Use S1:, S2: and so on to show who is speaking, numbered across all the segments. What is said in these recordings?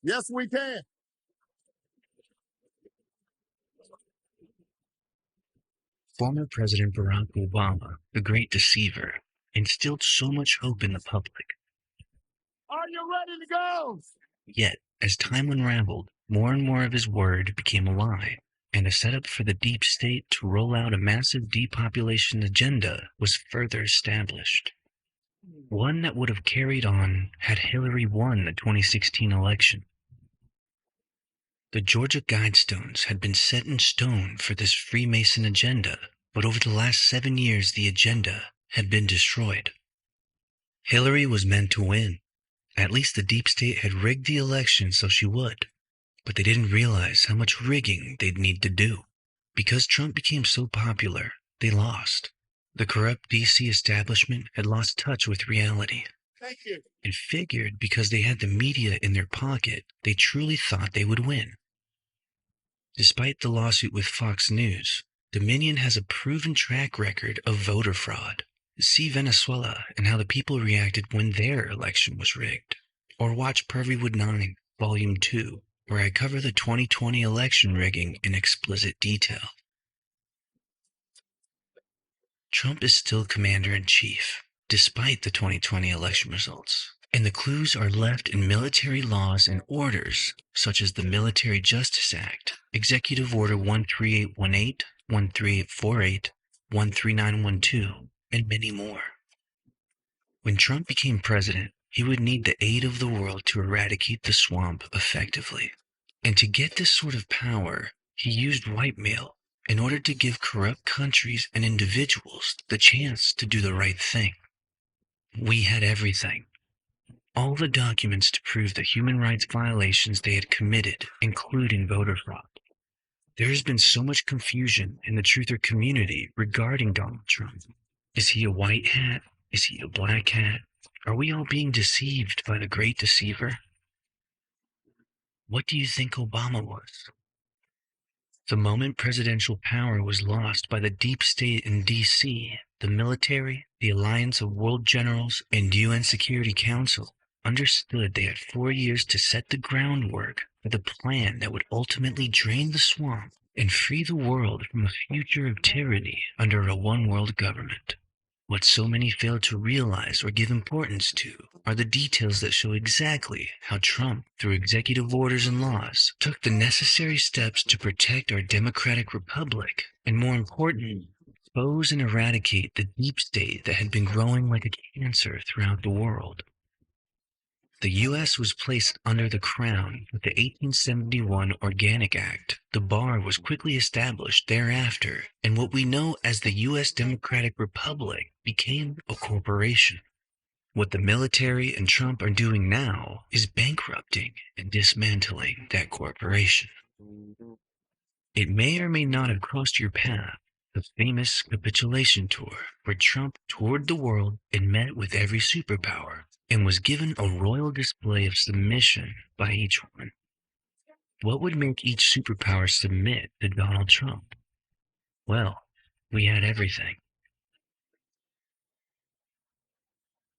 S1: Yes, we can.
S2: Former President Barack Obama, the great deceiver, instilled so much hope in the public.
S1: Are you ready to go?
S2: Yet, as time unraveled, more and more of his word became a lie, and a setup for the deep state to roll out a massive depopulation agenda was further established. One that would have carried on had Hillary won the 2016 election. The Georgia Guidestones had been set in stone for this Freemason agenda, but over the last 7 years the agenda had been destroyed. Hillary was meant to win. At least the deep state had rigged the election so she would, but they didn't realize how much rigging they'd need to do. Because Trump became so popular, they lost. The corrupt DC establishment had lost touch with reality.
S1: Thank you.
S2: And figured because they had the media in their pocket, they truly thought they would win. Despite the lawsuit with Fox News, Dominion has a proven track record of voter fraud. See Venezuela and how the people reacted when their election was rigged. Or watch Purvywood 9, Volume 2, where I cover the 2020 election rigging in explicit detail. Trump is still commander-in-chief, despite the 2020 election results. And the clues are left in military laws and orders, such as the Military Justice Act, Executive Order 13818, 13848, 13912, and many more. When Trump became president, he would need the aid of the world to eradicate the swamp effectively. And to get this sort of power, he used whitemail in order to give corrupt countries and individuals the chance to do the right thing. We had everything. All the documents to prove the human rights violations they had committed, including voter fraud. There has been so much confusion in the truther community regarding Donald Trump. Is he a white hat? Is he a black hat? Are we all being deceived by the great deceiver? What do you think Obama was? The moment presidential power was lost by the deep state in D.C., the military, the alliance of world generals, and UN Security Council understood they had 4 years to set the groundwork for the plan that would ultimately drain the swamp and free the world from a future of tyranny under a one-world government. What so many fail to realize or give importance to are the details that show exactly how Trump, through executive orders and laws, took the necessary steps to protect our democratic republic, and more importantly, expose and eradicate the deep state that had been growing like a cancer throughout the world. The U.S. was placed under the crown with the 1871 Organic Act. The bar was quickly established thereafter, and what we know as the U.S. Democratic Republic became a corporation. What the military and Trump are doing now is bankrupting and dismantling that corporation. It may or may not have crossed your path, the famous capitulation tour, where Trump toured the world and met with every superpower, and was given a royal display of submission by each one. What would make each superpower submit to Donald Trump? Well, we had everything.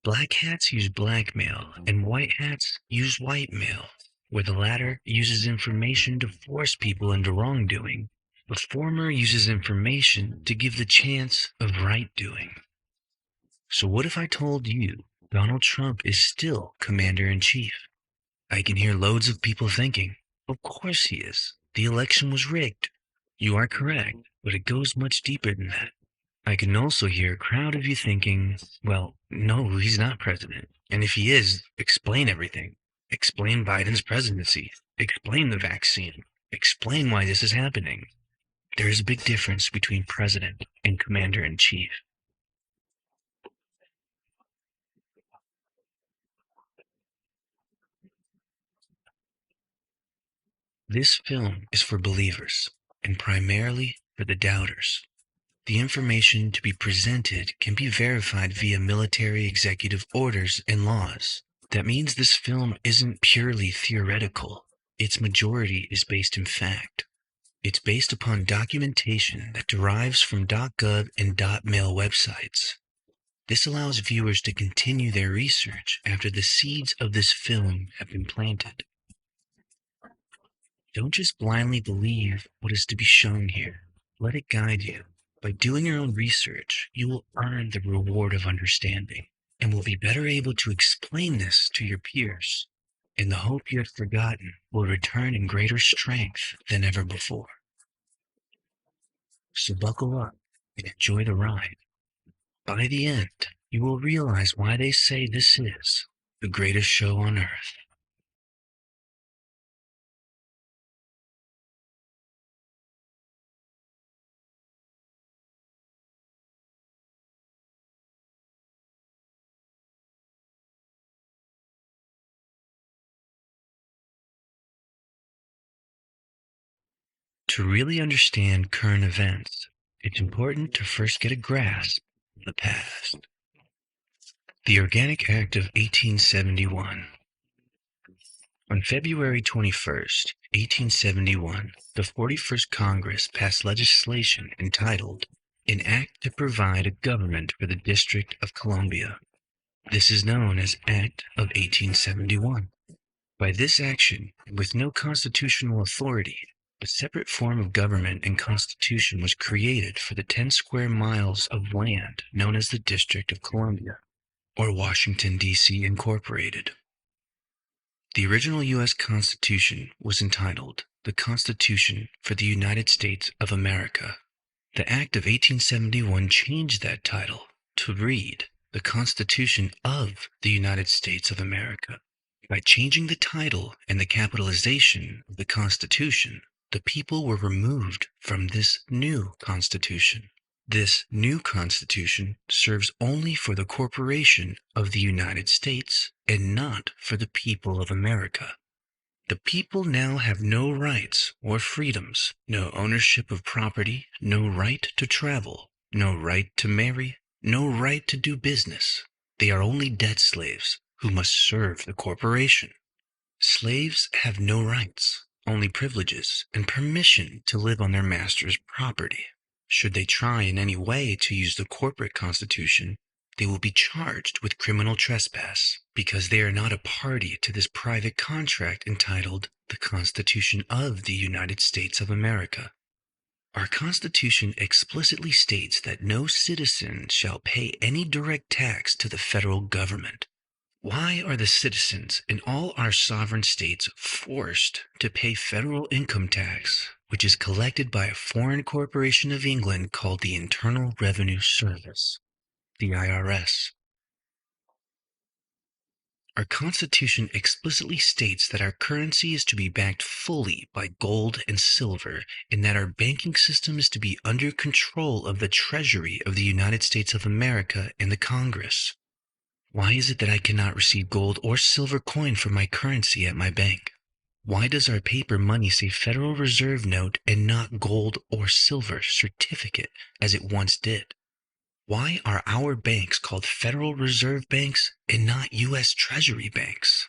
S2: Black hats use blackmail, and white hats use whitemail, where the latter uses information to force people into wrongdoing. The former uses information to give the chance of right doing. So what if I told you Donald Trump is still commander-in-chief? I can hear loads of people thinking, of course he is. The election was rigged. You are correct, but it goes much deeper than that. I can also hear a crowd of you thinking, well, no, he's not president. And if he is, explain everything. Explain Biden's presidency. Explain the vaccine. Explain why this is happening. There is a big difference between president and commander-in-chief. This film is for believers, and primarily for the doubters. The information to be presented can be verified via military executive orders and laws. That means this film isn't purely theoretical. Its majority is based in fact. It's based upon documentation that derives from .gov and .mil websites. This allows viewers to continue their research after the seeds of this film have been planted. Don't just blindly believe what is to be shown here. Let it guide you. By doing your own research, you will earn the reward of understanding and will be better able to explain this to your peers. And the hope you had forgotten will return in greater strength than ever before. So buckle up and enjoy the ride. By the end, you will realize why they say this is the greatest show on earth. To really understand current events, it's important to first get a grasp of the past. The Organic Act of 1871. On February 21st, 1871, the 41st Congress passed legislation entitled An Act to Provide a Government for the District of Columbia. This is known as Act of 1871. By this action, with no constitutional authority, a separate form of government and constitution was created for the 10 square miles of land known as the District of Columbia, or Washington, D.C. Incorporated. The original U.S. Constitution was entitled the Constitution for the United States of America. The Act of 1871 changed that title to read the Constitution of the United States of America. By changing the title and the capitalization of the Constitution, the people were removed from this new Constitution. This new Constitution serves only for the corporation of the United States and not for the people of America. The people now have no rights or freedoms, no ownership of property, no right to travel, no right to marry, no right to do business. They are only debt slaves who must serve the corporation. Slaves have no rights, only privileges and permission to live on their master's property. Should they try in any way to use the corporate constitution, they will be charged with criminal trespass because they are not a party to this private contract entitled the Constitution of the United States of America. Our Constitution explicitly states that no citizen shall pay any direct tax to the federal government. Why are the citizens in all our sovereign states forced to pay federal income tax, which is collected by a foreign corporation of England called the Internal Revenue Service, the IRS? Our Constitution explicitly states that our currency is to be backed fully by gold and silver, and that our banking system is to be under control of the Treasury of the United States of America and the Congress. Why is it that I cannot receive gold or silver coin for my currency at my bank? Why does our paper money say Federal Reserve note and not gold or silver certificate as it once did? Why are our banks called Federal Reserve banks and not U.S. Treasury banks?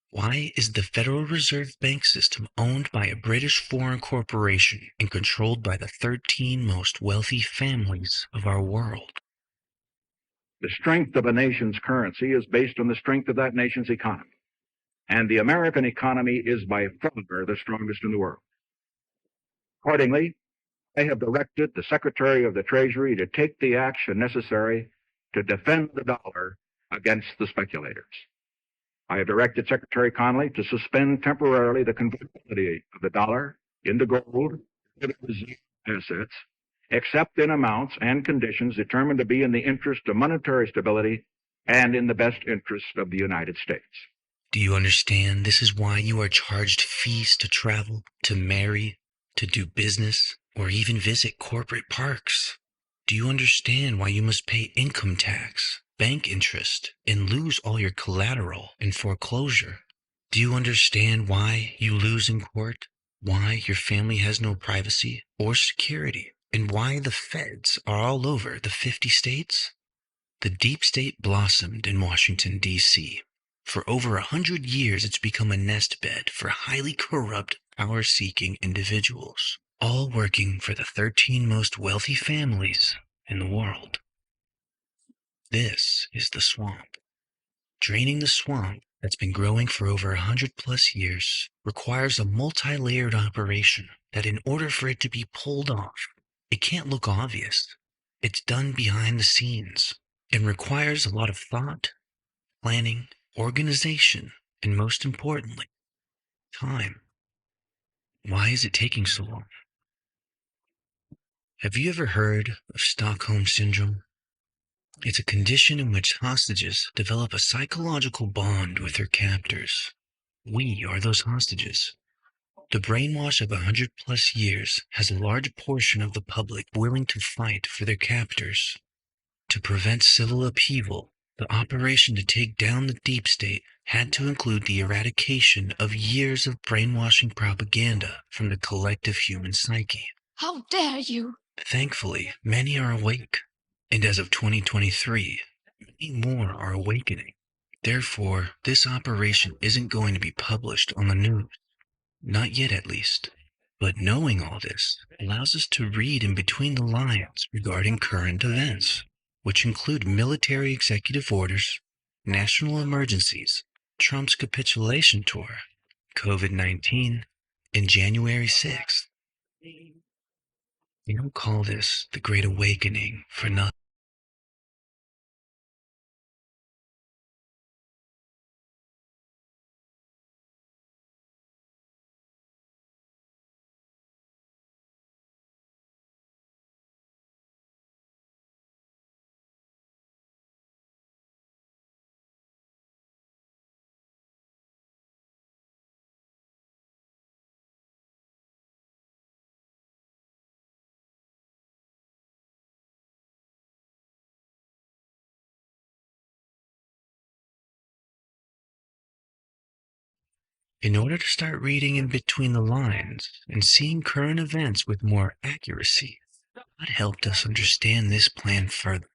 S2: Why is the Federal Reserve bank system owned by a British foreign corporation and controlled by the 13 most wealthy families of our world?
S3: The strength of a nation's currency is based on the strength of that nation's economy. And the American economy is by far the strongest in the world. Accordingly, I have directed the Secretary of the Treasury to take the action necessary to defend the dollar against the speculators. I have directed Secretary Connally to suspend temporarily the convertibility of the dollar into gold and reserve assets, except in amounts and conditions determined to be in the interest of monetary stability and in the best interest of the United States.
S2: Do you understand this is why you are charged fees to travel, to marry, to do business, or even visit corporate parks? Do you understand why you must pay income tax, bank interest, and lose all your collateral in foreclosure? Do you understand why you lose in court? Why your family has no privacy or security? And why the feds are all over the 50 states? The deep state blossomed in Washington, D.C. For over 100 years, it's become a nest bed for highly corrupt, power-seeking individuals, all working for the 13 most wealthy families in the world. This is the swamp. Draining the swamp that's been growing for over 100 plus years requires a multi-layered operation that in order for it to be pulled off, it can't look obvious. It's done behind the scenes and requires a lot of thought, planning, organization, and most importantly, time. Why is it taking so long? Have you ever heard of Stockholm Syndrome? It's a condition in which hostages develop a psychological bond with their captors. We are those hostages. The brainwash of 100 plus years has a large portion of the public willing to fight for their captors. To prevent civil upheaval, the operation to take down the deep state had to include the eradication of years of brainwashing propaganda from the collective human psyche.
S4: How dare you?
S2: Thankfully, many are awake, and as of 2023, many more are awakening. Therefore, this operation isn't going to be published on the news. Not yet, at least. But knowing all this allows us to read in between the lines regarding current events, which include military executive orders, national emergencies, Trump's capitulation tour, COVID-19, and January 6th. We don't call this the Great Awakening for nothing. In order to start reading in between the lines and seeing current events with more accuracy, God helped us understand this plan further.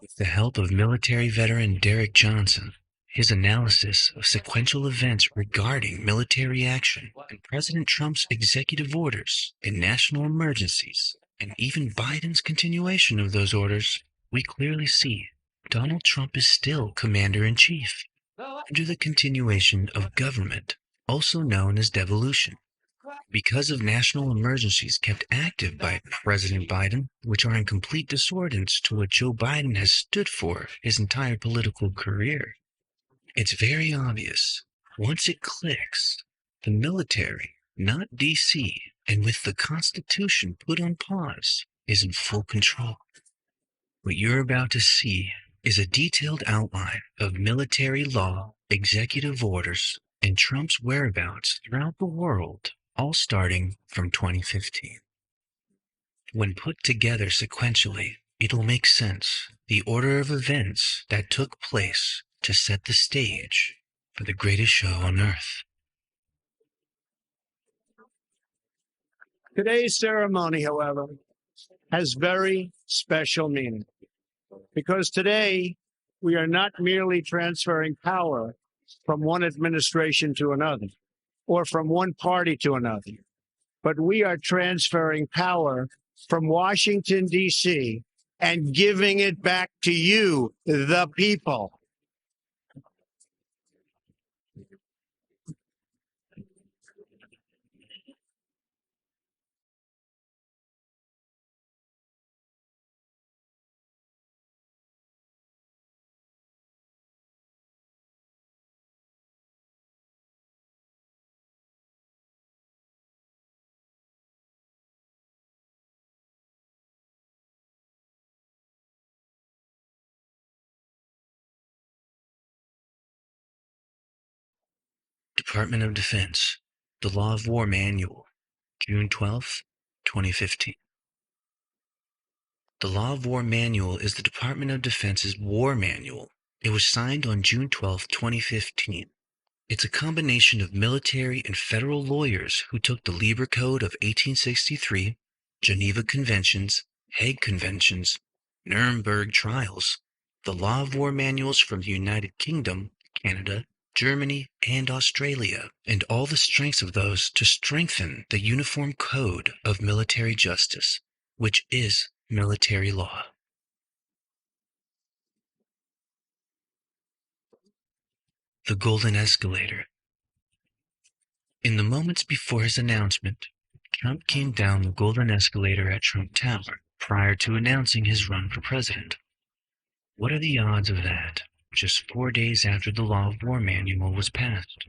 S2: With the help of military veteran Derek Johnson, his analysis of sequential events regarding military action and President Trump's executive orders and national emergencies, and even Biden's continuation of those orders, we clearly see Donald Trump is still commander-in-chief under the continuation of government, also known as devolution. Because of national emergencies kept active by President Biden, which are in complete discordance to what Joe Biden has stood for his entire political career, it's very obvious. Once it clicks, the military, not DC, and with the Constitution put on pause, is in full control. What you're about to see is a detailed outline of military law, executive orders, and Trump's whereabouts throughout the world, all starting from 2015. When put together sequentially, it'll make sense, the order of events that took place to set the stage for the greatest show on earth.
S1: Today's ceremony, however, has very special meaning because today we are not merely transferring power from one administration to another or from one party to another, but we are transferring power from Washington, D.C., and giving it back to you, the people.
S2: Department of Defense, The Law of War Manual, June 12, 2015. The Law of War Manual is the Department of Defense's war manual. It was signed on June 12, 2015. It's a combination of military and federal lawyers who took the Lieber Code of 1863, Geneva Conventions, Hague Conventions, Nuremberg Trials, the Law of War manuals from the United Kingdom, Canada, Germany, and Australia, and all the strengths of those to strengthen the Uniform Code of Military Justice, which is military law. the golden escalator. In the moments before his announcement, Trump came down the golden escalator at Trump Tower prior to announcing his run for president. What are the odds of that, just 4 days after the Law of War Manual was passed?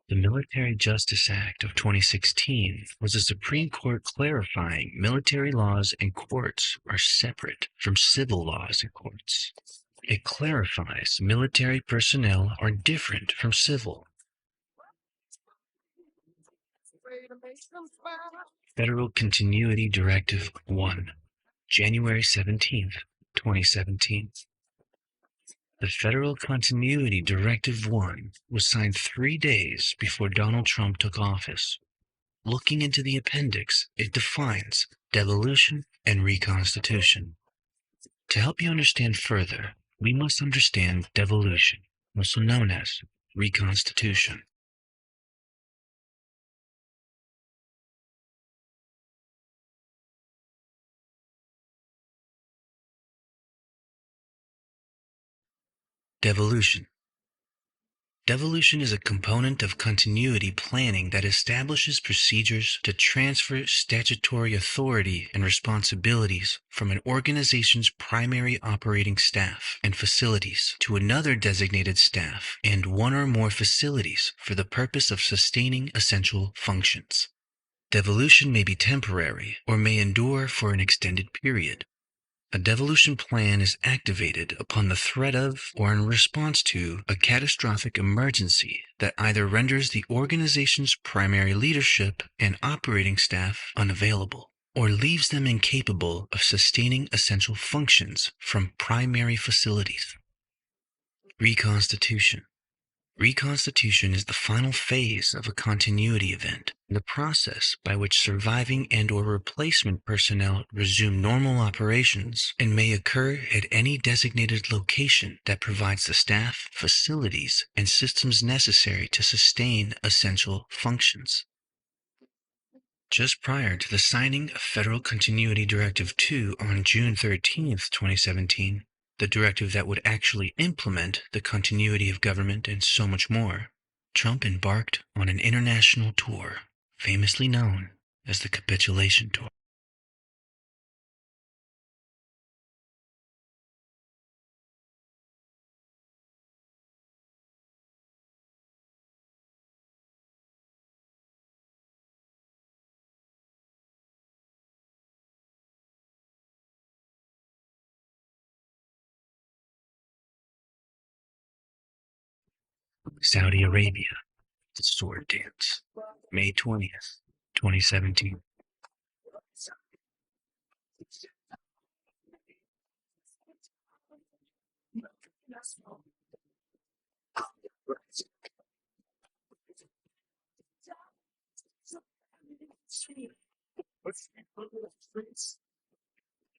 S2: The Military Justice Act of 2016 was a Supreme Court clarifying military laws and courts are separate from civil laws and courts. It clarifies military personnel are different from civil. Federal Continuity Directive 1, January 17, 2017. The Federal Continuity Directive 1 was signed 3 days before Donald Trump took office. Looking into the appendix, it defines devolution and reconstitution. To help you understand further, we must understand devolution, also known as reconstitution. Devolution. Devolution is a component of continuity planning that establishes procedures to transfer statutory authority and responsibilities from an organization's primary operating staff and facilities to another designated staff and one or more facilities for the purpose of sustaining essential functions. Devolution may be temporary or may endure for an extended period. A devolution plan is activated upon the threat of or in response to a catastrophic emergency that either renders the organization's primary leadership and operating staff unavailable or leaves them incapable of sustaining essential functions from primary facilities. Reconstitution. Reconstitution is the final phase of a continuity event, the process by which surviving and/or replacement personnel resume normal operations and may occur at any designated location that provides the staff, facilities, and systems necessary to sustain essential functions. Just prior to the signing of Federal Continuity Directive 2 on June 13, 2017, the directive that would actually implement the continuity of government and so much more, Trump embarked on an international tour, famously known as the capitulation tour. Saudi Arabia, the sword dance, May 20th, 2017.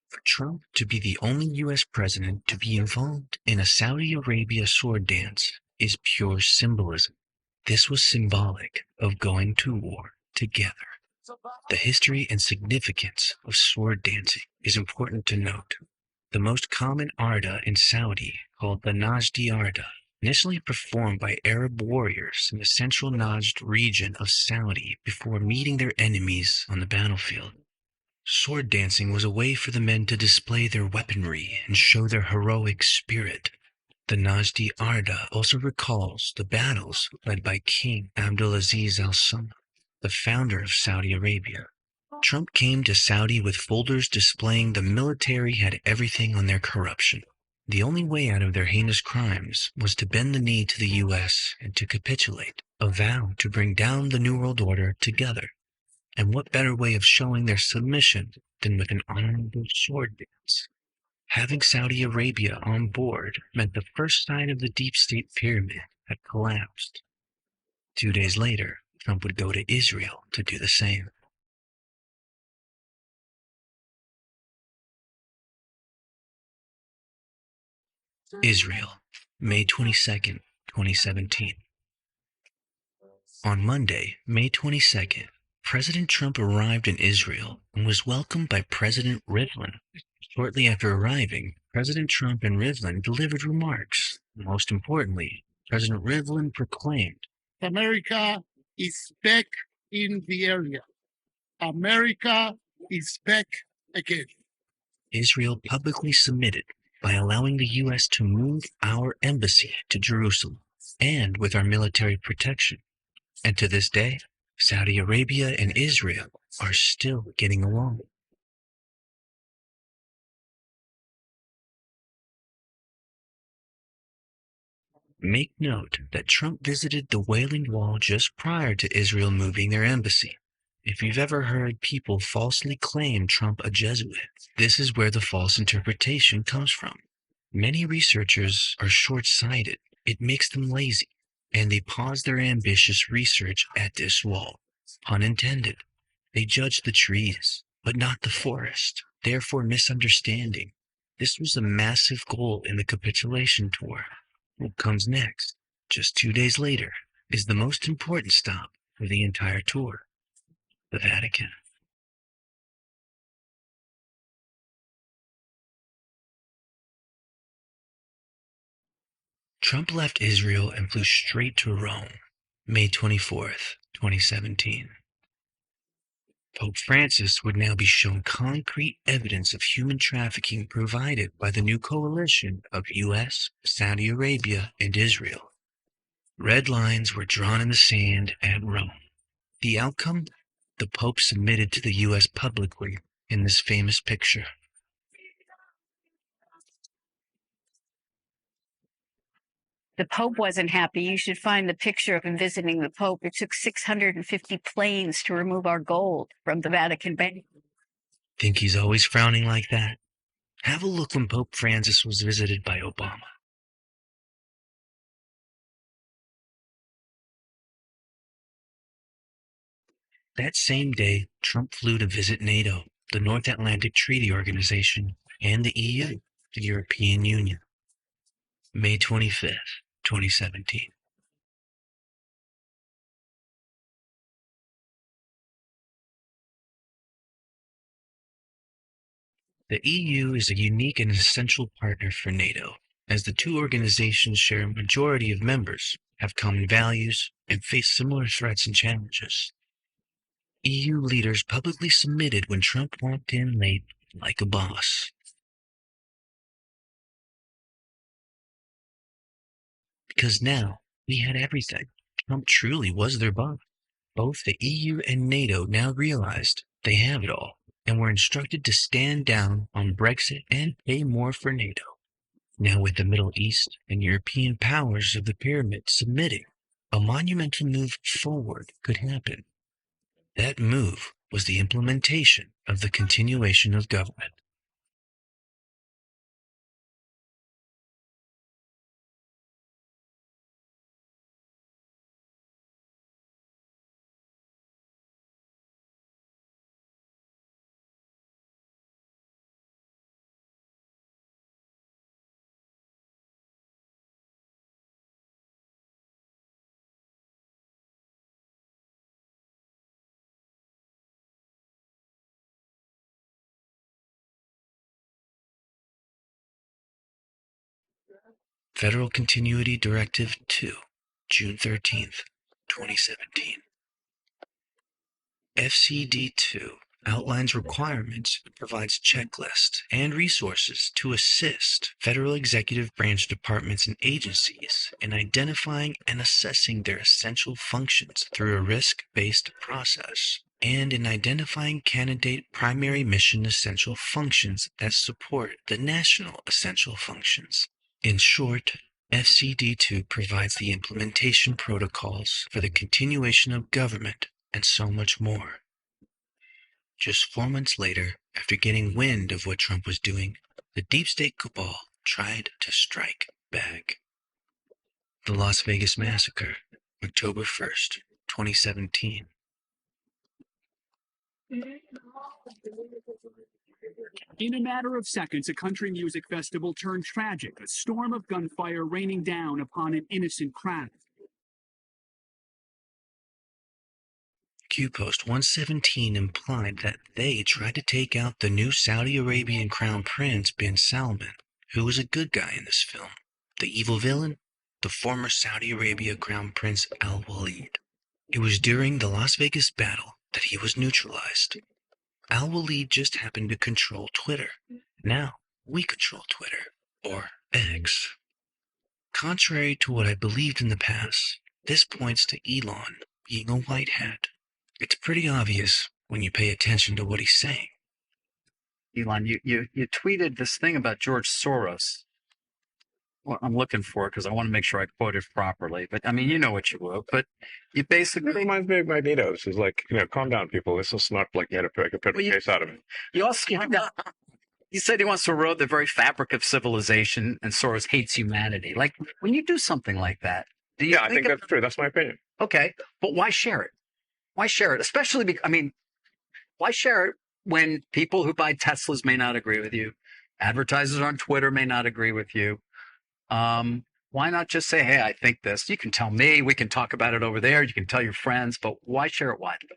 S2: For Trump to be the only U.S. president to be involved in a Saudi Arabia sword dance is pure symbolism. This was symbolic of going to war together. The history and significance of sword dancing is important to note. The most common arda in Saudi, called the Najdi arda, initially performed by Arab warriors in the central Najd region of Saudi before meeting their enemies on the battlefield. Sword dancing was a way for the men to display their weaponry and show their heroic spirit. The Najdi arda also recalls the battles led by King Abdulaziz al-Samad, the founder of Saudi Arabia. Trump came to Saudi with folders displaying the military had everything on their corruption. The only way out of their heinous crimes was to bend the knee to the U.S. and to capitulate, a vow to bring down the New World Order together. And what better way of showing their submission than with an honorable sword dance? Having Saudi Arabia on board meant the first sign of the deep state pyramid had collapsed. 2 days later, Trump would go to Israel to do the same. Israel, May 22nd, 2017. On Monday, May 22nd, President Trump arrived in Israel and was welcomed by President Rivlin, Shortly after arriving, President Trump and Rivlin delivered remarks. Most importantly, President Rivlin proclaimed,
S4: America is back in the area. America is back again.
S2: Israel publicly submitted by allowing the U.S. to move our embassy to Jerusalem and with our military protection. And to this day, Saudi Arabia and Israel are still getting along. Make note that Trump visited the Wailing Wall just prior to Israel moving their embassy. If you've ever heard people falsely claim Trump a Jesuit, this is where the false interpretation comes from. Many researchers are short-sighted. It makes them lazy, and they pause their ambitious research at this wall. Pun intended. They judge the trees, but not the forest, therefore misunderstanding. This was a massive goal in the capitulation tour. What comes next, just 2 days later, is the most important stop for the entire tour, the Vatican. Trump left Israel and flew straight to Rome, May 24th, 2017. Pope Francis would now be shown concrete evidence of human trafficking provided by the new coalition of U.S., Saudi Arabia, and Israel. Red lines were drawn in the sand at Rome. The outcome? The Pope submitted to the U.S. publicly in this famous picture.
S5: The Pope wasn't happy. You should find the picture of him visiting the Pope. It took 650 planes to remove our gold from the Vatican Bank.
S2: Think he's always frowning like that? Have a look when Pope Francis was visited by Obama. That same day, Trump flew to visit NATO, the North Atlantic Treaty Organization, and the EU, the European Union. May 25th, 2017. The EU is a unique and essential partner for NATO, as the two organizations share a majority of members, have common values, and face similar threats and challenges. EU leaders publicly submitted when Trump walked in late like a boss. Because now, we had everything. Trump truly was their boss. Both the EU and NATO now realized they have it all, and were instructed to stand down on Brexit and pay more for NATO. Now with the Middle East and European powers of the pyramid submitting, a monumental move forward could happen. That move was the implementation of the continuation of government. Federal Continuity Directive 2, June 13th, 2017. FCD2 outlines requirements, provides checklists and resources to assist federal executive branch departments and agencies in identifying and assessing their essential functions through a risk-based process, and in identifying candidate primary mission essential functions that support the national essential functions. In short, FCD2 provides the implementation protocols for the continuation of government and so much more. Just 4 months later, after getting wind of what Trump was doing, the deep state cabal tried to strike back. The Las Vegas Massacre, October 1st, 2017.
S6: In a matter of seconds, a country music festival turned tragic, a storm of gunfire raining down upon an innocent crowd.
S2: Q-Post 117 implied that they tried to take out the new Saudi Arabian Crown Prince bin Salman, who was a good guy in this film. The evil villain? The former Saudi Arabia Crown Prince Al-Walid. It was during the Las Vegas battle that he was neutralized. Al-Walid just happened to control Twitter. Now, we control Twitter, or X. Contrary to what I believed in the past, this points to Elon being a white hat. It's pretty obvious when you pay attention to what he's saying.
S7: Elon, you tweeted this thing about George Soros. Well, I'm looking for it because I want to make sure I quote it properly. But I mean, you know what you wrote. But you basically
S8: It reminds me of Magneto's. It's like, calm down, people. This is not like you had to pick a case out of it.
S7: you also you said he wants to erode the very fabric of civilization, and Soros hates humanity. Like when you do something like that, do you?
S8: Yeah, I think that's true. That's my opinion.
S7: Okay, but why share it? Why share it? Especially because, why share it when people who buy Teslas may not agree with you, advertisers on Twitter may not agree with you. Why not just say, hey, I think this. You can tell me. We can talk about it over there. You can tell your friends. But why share it widely?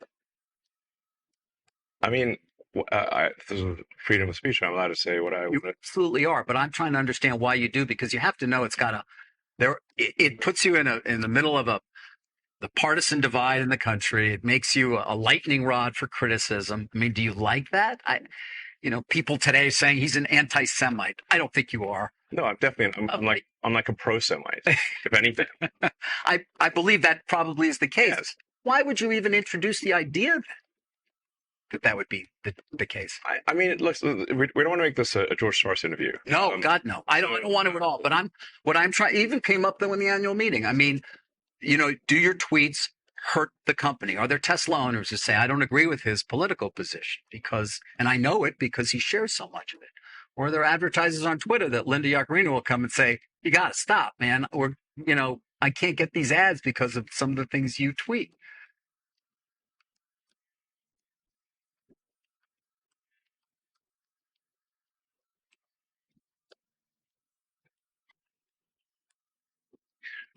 S8: I mean, this is freedom of speech. I'm allowed to say what I want.
S7: You absolutely are. But I'm trying to understand why you do, because you have to know it's got a there. It puts you in the middle of the partisan divide in the country. It makes you a lightning rod for criticism. I mean, do you like that? People today saying he's an anti-Semite. I don't think you are.
S8: No, I'm definitely. I'm like a pro-Semite, if anything.
S7: I believe that probably is the case.
S8: Yes.
S7: Why would you even introduce the idea that would be the case?
S8: I mean, we don't want to make this a George Soros interview.
S7: No, God, no. I don't want to at all. But what I'm trying, even came up though in the annual meeting. I mean, do your tweets hurt the company? Are there Tesla owners who say, I don't agree with his political position and I know it because he shares so much of it? Or are there advertisers on Twitter that Linda Yaccarino will come and say, you got to stop, man. Or, I can't get these ads because of some of the things you tweet.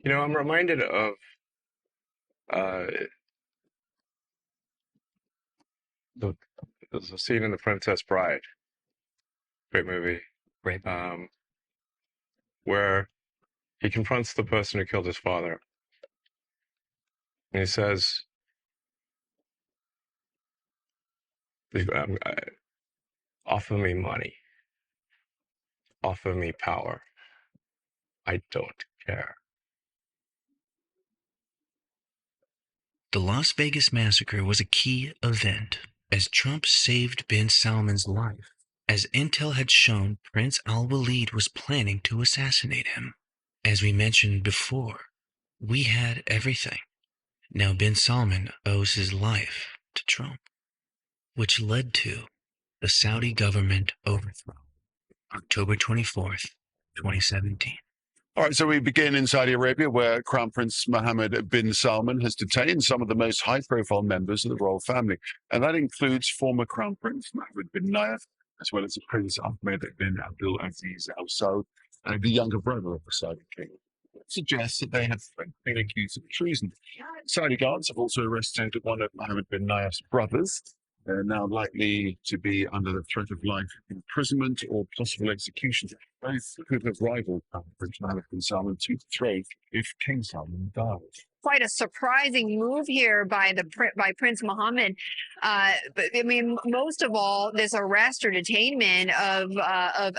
S8: I'm reminded of there's a scene in The Princess Bride, great movie,
S7: Great.
S8: where he confronts the person who killed his father, and he says, offer me money, offer me power, I don't care.
S2: The Las Vegas massacre was a key event, as Trump saved bin Salman's life, as intel had shown Prince Al-Walid was planning to assassinate him. As we mentioned before, we had everything. Now bin Salman owes his life to Trump, which led to the Saudi government overthrow, October 24th, 2017.
S9: All right, so we begin in Saudi Arabia, where Crown Prince Mohammed bin Salman has detained some of the most high-profile members of the royal family, and that includes former Crown Prince Mohammed bin Nayef, as well as Prince Ahmed bin Abdul Aziz Al Saud, the younger brother of the Saudi king. It suggests that they have been accused of treason. Saudi guards have also arrested one of Mohammed bin Nayef's brothers. They're now likely to be under the threat of life imprisonment or possible execution. Both could have rivaled Prince Mohammed bin Salman to the throne if King Salman died.
S5: Quite a surprising move here by Prince Mohammed. But I mean, most of all, this arrest or detainment of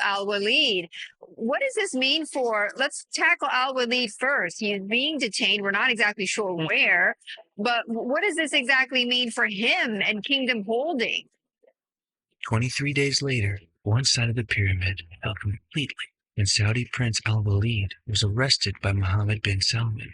S5: Al-Walid. What does this mean for? Let's tackle Al-Walid first. He's being detained. We're not exactly sure where, but what does this exactly mean for him and Kingdom Holding?
S2: 23 days later, one side of the pyramid fell completely, and Saudi Prince Al-Walid was arrested by Mohammed bin Salman.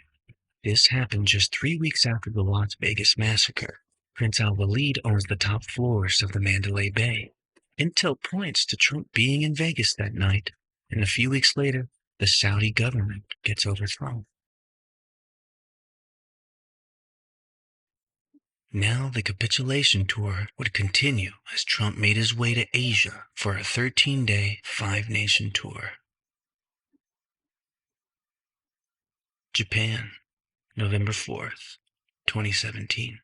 S2: This happened just 3 weeks after the Las Vegas massacre. Prince Al-Walid owns the top floors of the Mandalay Bay. Intel points to Trump being in Vegas that night, and a few weeks later, the Saudi government gets overthrown. Now the capitulation tour would continue as Trump made his way to Asia for a 13-day, 5-nation tour. Japan, November 4th, 2017.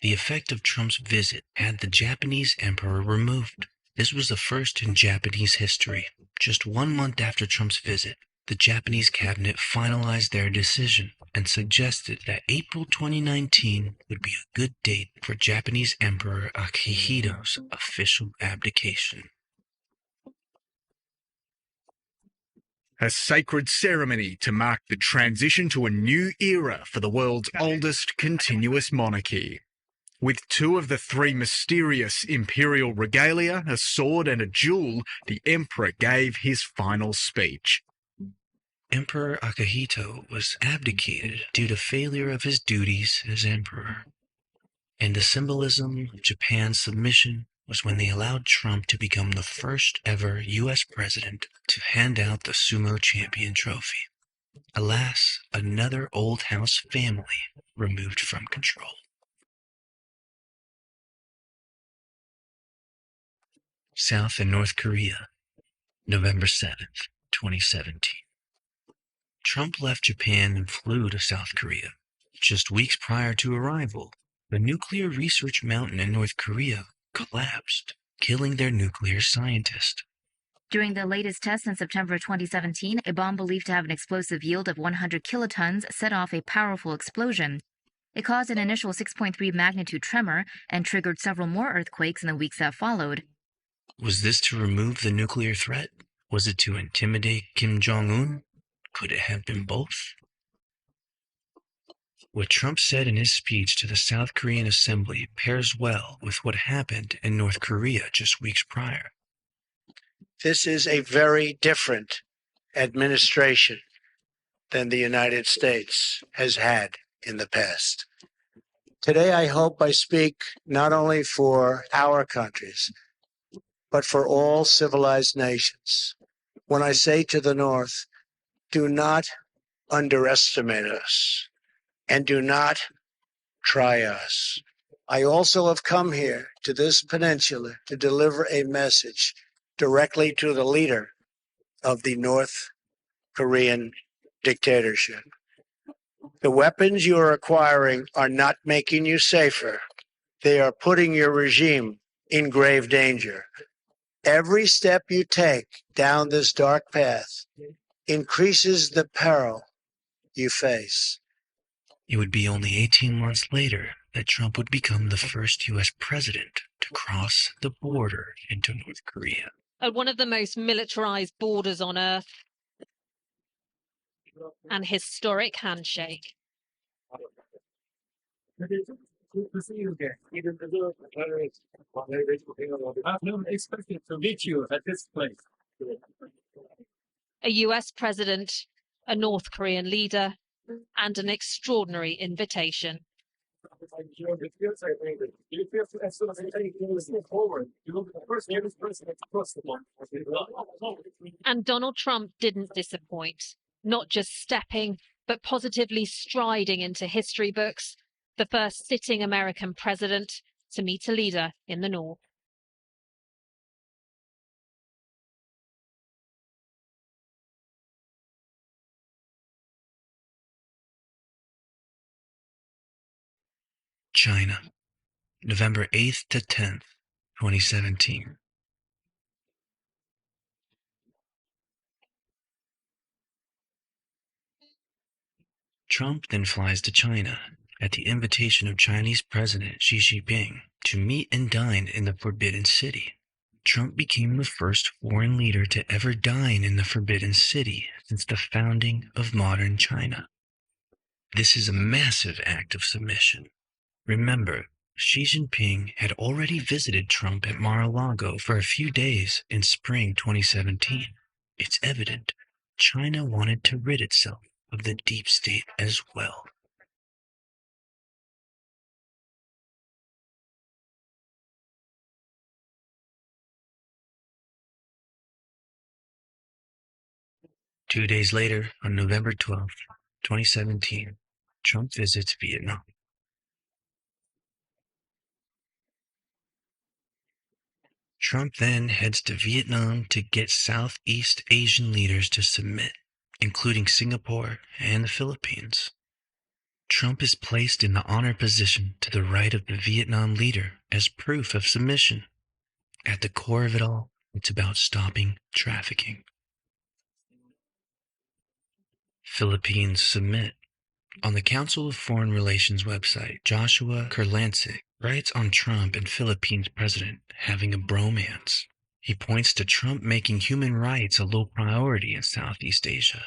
S2: The effect of Trump's visit had the Japanese emperor removed. This was the first in Japanese history. Just 1 month after Trump's visit, the Japanese cabinet finalized their decision and suggested that April 2019 would be a good date for Japanese Emperor Akihito's official abdication.
S10: A sacred ceremony to mark the transition to a new era for the world's oldest continuous monarchy. With 2 of the 3 mysterious imperial regalia, a sword and a jewel, the emperor gave his final speech.
S2: Emperor Akihito was abdicated due to failure of his duties as emperor. And the symbolism of Japan's submission was when they allowed Trump to become the first ever U.S. president to hand out the sumo champion trophy. Alas, another old house family removed from control. South and North Korea, November 7th, 2017. Trump left Japan and flew to South Korea. Just weeks prior to arrival, the nuclear research mountain in North Korea collapsed, killing their nuclear scientist.
S11: During the latest test in September 2017, a bomb believed to have an explosive yield of 100 kilotons set off a powerful explosion. It caused an initial 6.3 magnitude tremor and triggered several more earthquakes in the weeks that followed.
S2: Was this to remove the nuclear threat? Was it to intimidate Kim Jong-un? Could it have been both? What Trump said in his speech to the South Korean Assembly pairs well with what happened in North Korea just weeks prior.
S1: This is a very different administration than the United States has had in the past. Today, I hope I speak not only for our countries, but for all civilized nations. When I say to the North, do not underestimate us and do not try us. I also have come here to this peninsula to deliver a message directly to the leader of the North Korean dictatorship. The weapons you are acquiring are not making you safer. They are putting your regime in grave danger. Every step you take down this dark path increases the peril you face.
S2: It would be only 18 months later that Trump would become the first U.S. president to cross the border into North Korea.
S12: At one of the most militarized borders on earth, an historic handshake.
S13: Good to see you again. I've never expected to meet you at this place.
S12: A US president, a North Korean leader, and an extraordinary invitation. And Donald Trump didn't disappoint, not just stepping, but positively striding into history books, the first sitting American president to meet a leader in the North.
S2: China, November 8th to 10th, 2017. Trump then flies to China at the invitation of Chinese President Xi Jinping to meet and dine in the Forbidden City. Trump became the first foreign leader to ever dine in the Forbidden City since the founding of modern China. This is a massive act of submission. Remember, Xi Jinping had already visited Trump at Mar-a-Lago for a few days in spring 2017. It's evident China wanted to rid itself of the deep state as well. Two days later, on November 12th, 2017, Trump visits Vietnam. Trump then heads to Vietnam to get Southeast Asian leaders to submit, including Singapore and the Philippines. Trump is placed in the honor position to the right of the Vietnam leader as proof of submission. At the core of it all, it's about stopping trafficking. Philippines submit. On the Council of Foreign Relations website, Joshua Kurlancic writes on Trump and Philippines president having a bromance. He points to Trump making human rights a low priority in Southeast Asia.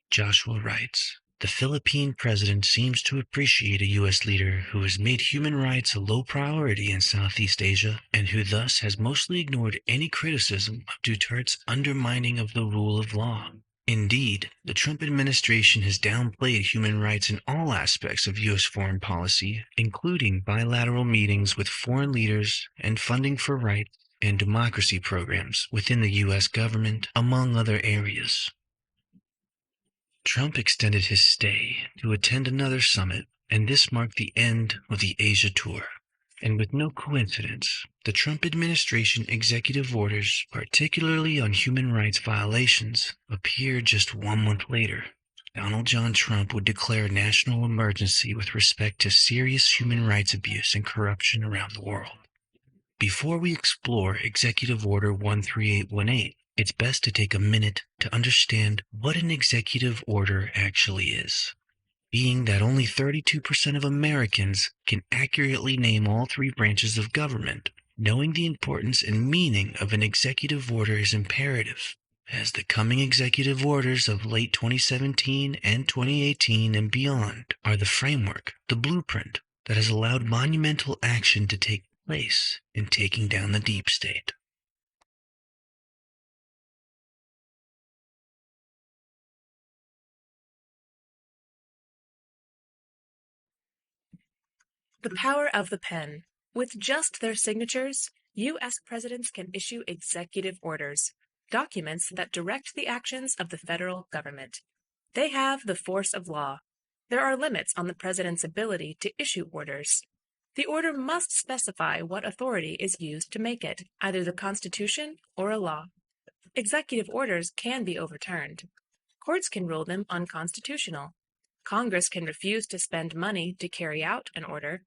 S2: Joshua writes, "The Philippine president seems to appreciate a U.S. leader who has made human rights a low priority in Southeast Asia and who thus has mostly ignored any criticism of Duterte's undermining of the rule of law. Indeed, the Trump administration has downplayed human rights in all aspects of U.S. foreign policy, including bilateral meetings with foreign leaders and funding for rights and democracy programs within the U.S. government, among other areas." Trump extended his stay to attend another summit, and this marked the end of the Asia tour. And with no coincidence, the Trump administration executive orders, particularly on human rights violations, appeared just 1 month later. Donald John Trump would declare a national emergency with respect to serious human rights abuse and corruption around the world. Before we explore Executive Order 13818, it's best to take a minute to understand what an executive order actually is. Being that only 32% of Americans can accurately name all 3 branches of government, knowing the importance and meaning of an executive order is imperative, as the coming executive orders of late 2017 and 2018 and beyond are the framework, the blueprint that has allowed monumental action to take place in taking down the deep state.
S14: The power of the pen. With just their signatures, U.S. presidents can issue executive orders, documents that direct the actions of the federal government. They have the force of law. There are limits on the president's ability to issue orders. The order must specify what authority is used to make it, either the Constitution or a law. Executive orders can be overturned. Courts can rule them unconstitutional. Congress can refuse to spend money to carry out an order.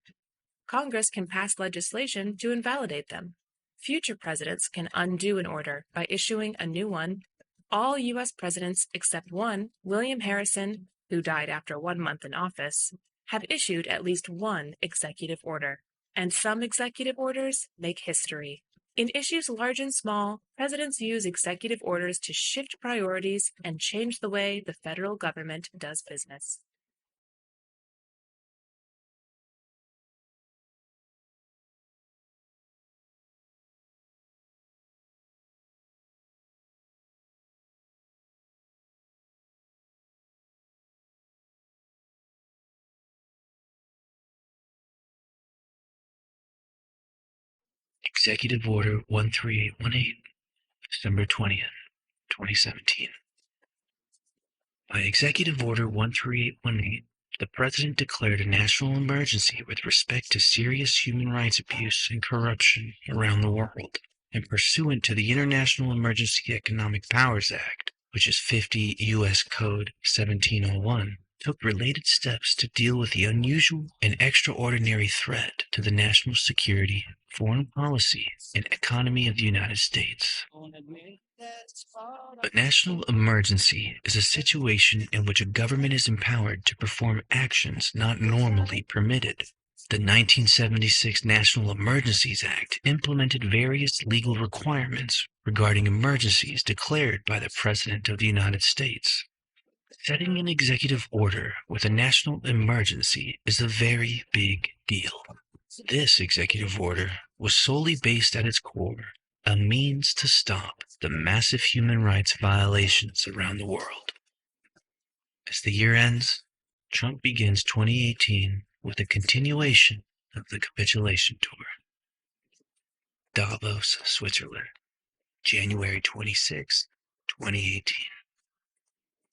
S14: Congress can pass legislation to invalidate them. Future presidents can undo an order by issuing a new one. All U.S. presidents except one, William Harrison, who died after 1 month in office, have issued at least one executive order. And some executive orders make history. In issues large and small, presidents use executive orders to shift priorities and change the way the federal government does business.
S2: Executive Order 13818, December 20th, 2017. By Executive Order 13818, the President declared a national emergency with respect to serious human rights abuse and corruption around the world, and pursuant to the International Emergency Economic Powers Act, which is 50 U.S. Code 1701, took related steps to deal with the unusual and extraordinary threat to the national security, foreign policy, and economy of the United States. A national emergency is a situation in which a government is empowered to perform actions not normally permitted. The 1976 National Emergencies Act implemented various legal requirements regarding emergencies declared by the President of the United States. Setting an executive order with a national emergency is a very big deal. This executive order was solely based at its core a means to stop the massive human rights violations around the world. As the year ends, Trump begins 2018 with a continuation of the capitulation tour. Davos, Switzerland, January 26, 2018.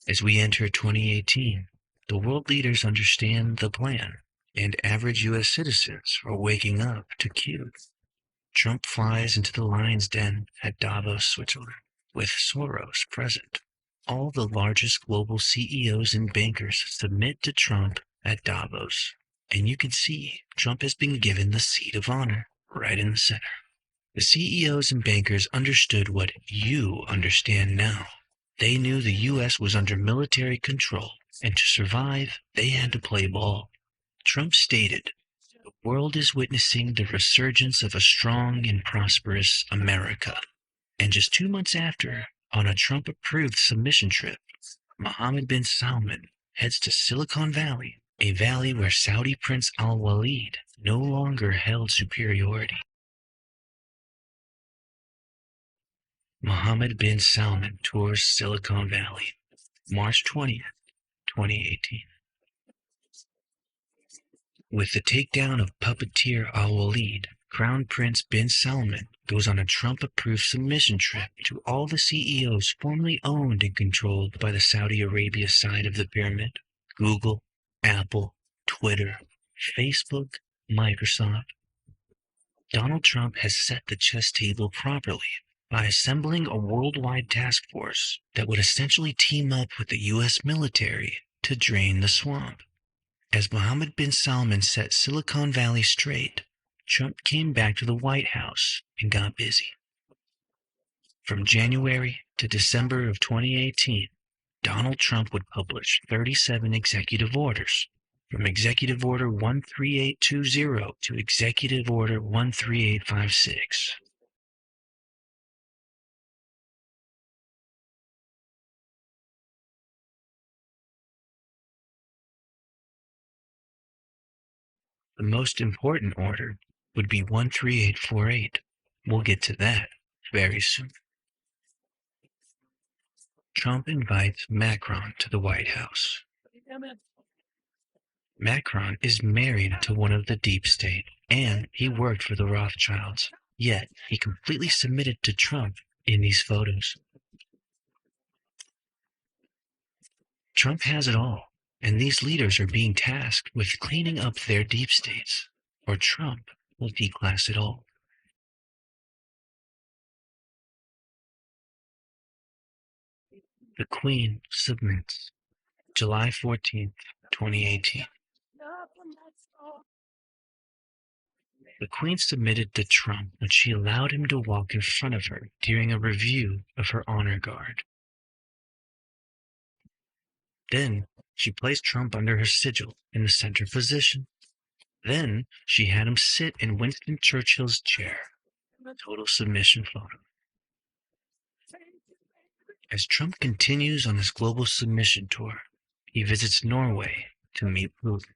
S2: As we enter 2018, the world leaders understand the plan, and average U.S. citizens are waking up to cue. Trump flies into the lion's den at Davos, Switzerland, with Soros present. All the largest global CEOs and bankers submit to Trump at Davos, and you can see Trump has been given the seat of honor right in the center. The CEOs and bankers understood what you understand now. They knew the U.S. was under military control, and to survive, they had to play ball. Trump stated, "The world is witnessing the resurgence of a strong and prosperous America." And just 2 months after, on a Trump-approved submission trip, Mohammed bin Salman heads to Silicon Valley, a valley where Saudi Prince Al-Walid no longer held superiority. Mohammed bin Salman tours Silicon Valley, March 20th, 2018. With the takedown of puppeteer Al-Walid, Crown Prince bin Salman goes on a Trump-approved submission trip to all the CEOs formerly owned and controlled by the Saudi Arabia side of the pyramid: Google, Apple, Twitter, Facebook, Microsoft. Donald Trump has set the chess table properly by assembling a worldwide task force that would essentially team up with the U.S. military to drain the swamp. As Mohammed bin Salman set Silicon Valley straight, Trump came back to the White House and got busy. From January to December of 2018, Donald Trump would publish 37 executive orders, from Executive Order 13820 to Executive Order 13856. The most important order would be 13848. We'll get to that very soon. Trump invites Macron to the White House. Macron is married to one of the deep state, and he worked for the Rothschilds, yet he completely submitted to Trump in these photos. Trump has it all, and these leaders are being tasked with cleaning up their deep states, or Trump will declass it all. The Queen submits, July 14th, 2018. The Queen submitted to Trump when she allowed him to walk in front of her during a review of her honor guard. Then she placed Trump under her sigil in the center position. Then she had him sit in Winston Churchill's chair. Total submission photo. As Trump continues on his global submission tour, he visits Norway to meet Putin,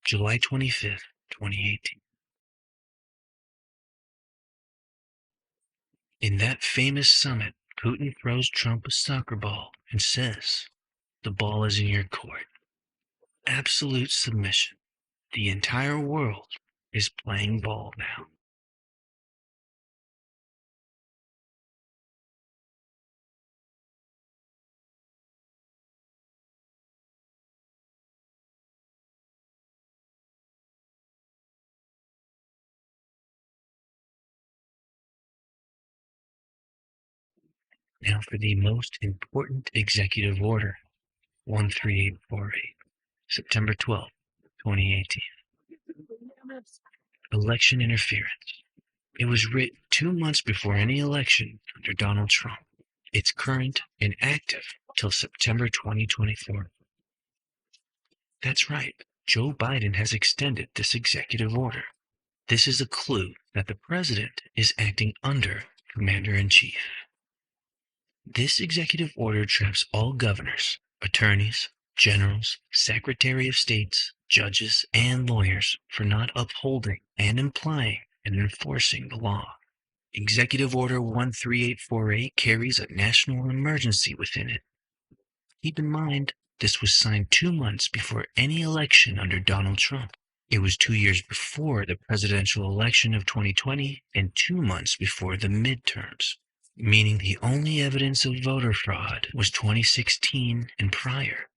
S2: July 25th, 2018. In that famous summit, Putin throws Trump a soccer ball and says, "The ball is in your court." Absolute submission. The entire world is playing ball now. Now for the most important executive order, 13848, September 12, 2018. Election interference. It was written 2 months before any election under Donald Trump. It's current and active till September 2024. That's right, Joe Biden has extended this executive order. This is a clue that the president is acting under Commander-in-Chief. This executive order traps all governors, attorneys, generals, secretary of states, judges, and lawyers for not upholding and implying and enforcing the law. Executive Order 13848 carries a national emergency within it. Keep in mind, this was signed 2 months before any election under Donald Trump. It was 2 years before the presidential election of 2020 and 2 months before the midterms, meaning the only evidence of voter fraud was 2016 and prior.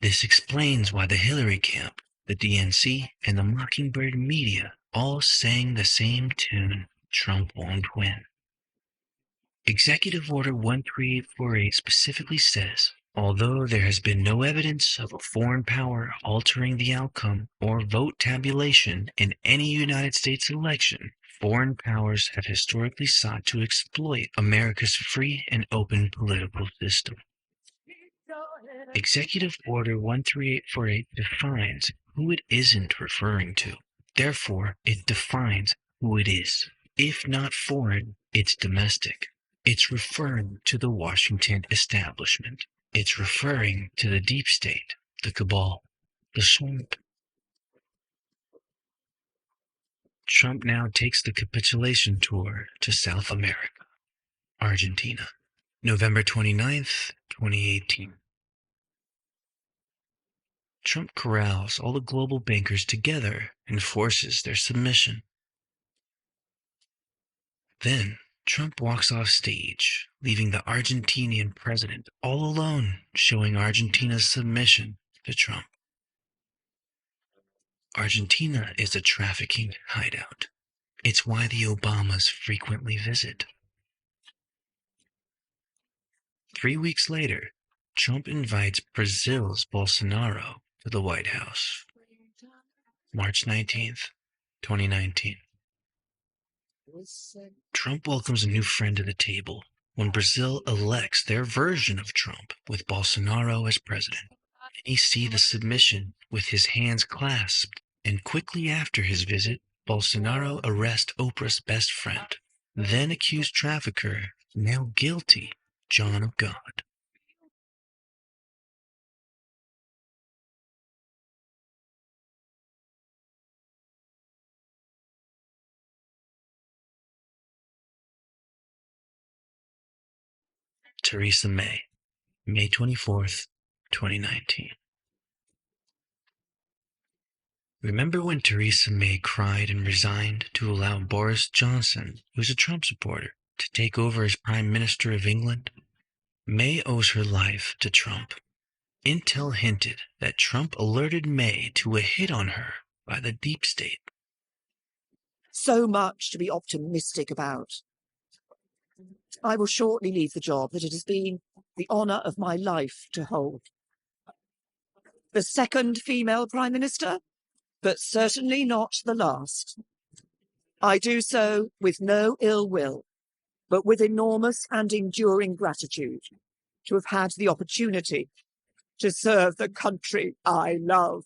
S2: This explains why the Hillary camp, the DNC, and the Mockingbird media all sang the same tune, "Trump won't win." Executive Order 13848 specifically says Although there has been no evidence of a foreign power altering the outcome or vote tabulation in any United States election, foreign powers have historically sought to exploit America's free and open political system. Executive Order 13848 defines who it isn't referring to. Therefore, it defines who it is. If not foreign, it's domestic. It's referring to the Washington establishment. It's referring to the deep state, the cabal, the swamp. Trump now takes the capitulation tour to South America, Argentina, November 29th, 2018. Trump corrals all the global bankers together and forces their submission. Then, Trump walks off stage, leaving the Argentinian president all alone, showing Argentina's submission to Trump. Argentina is a trafficking hideout. It's why the Obamas frequently visit. 3 weeks later, Trump invites Brazil's Bolsonaro to the White House. March 19th, 2019. Trump welcomes a new friend to the table when Brazil elects their version of Trump with Bolsonaro as president. Many see the submission with his hands clasped, and quickly after his visit, Bolsonaro arrests Oprah's best friend, then accused trafficker, now guilty, John of God. Theresa May, May 24th, 2019. Remember when Theresa May cried and resigned to allow Boris Johnson, who's a Trump supporter, to take over as Prime Minister of England? May owes her life to Trump. Intel hinted that Trump alerted May to a hit on her by the deep state.
S15: So much to be optimistic about. I will shortly leave the job that it has been the honour of my life to hold. The second female Prime Minister, but certainly not the last. I do so with no ill will, but with enormous and enduring gratitude to have had the opportunity to serve the country I love.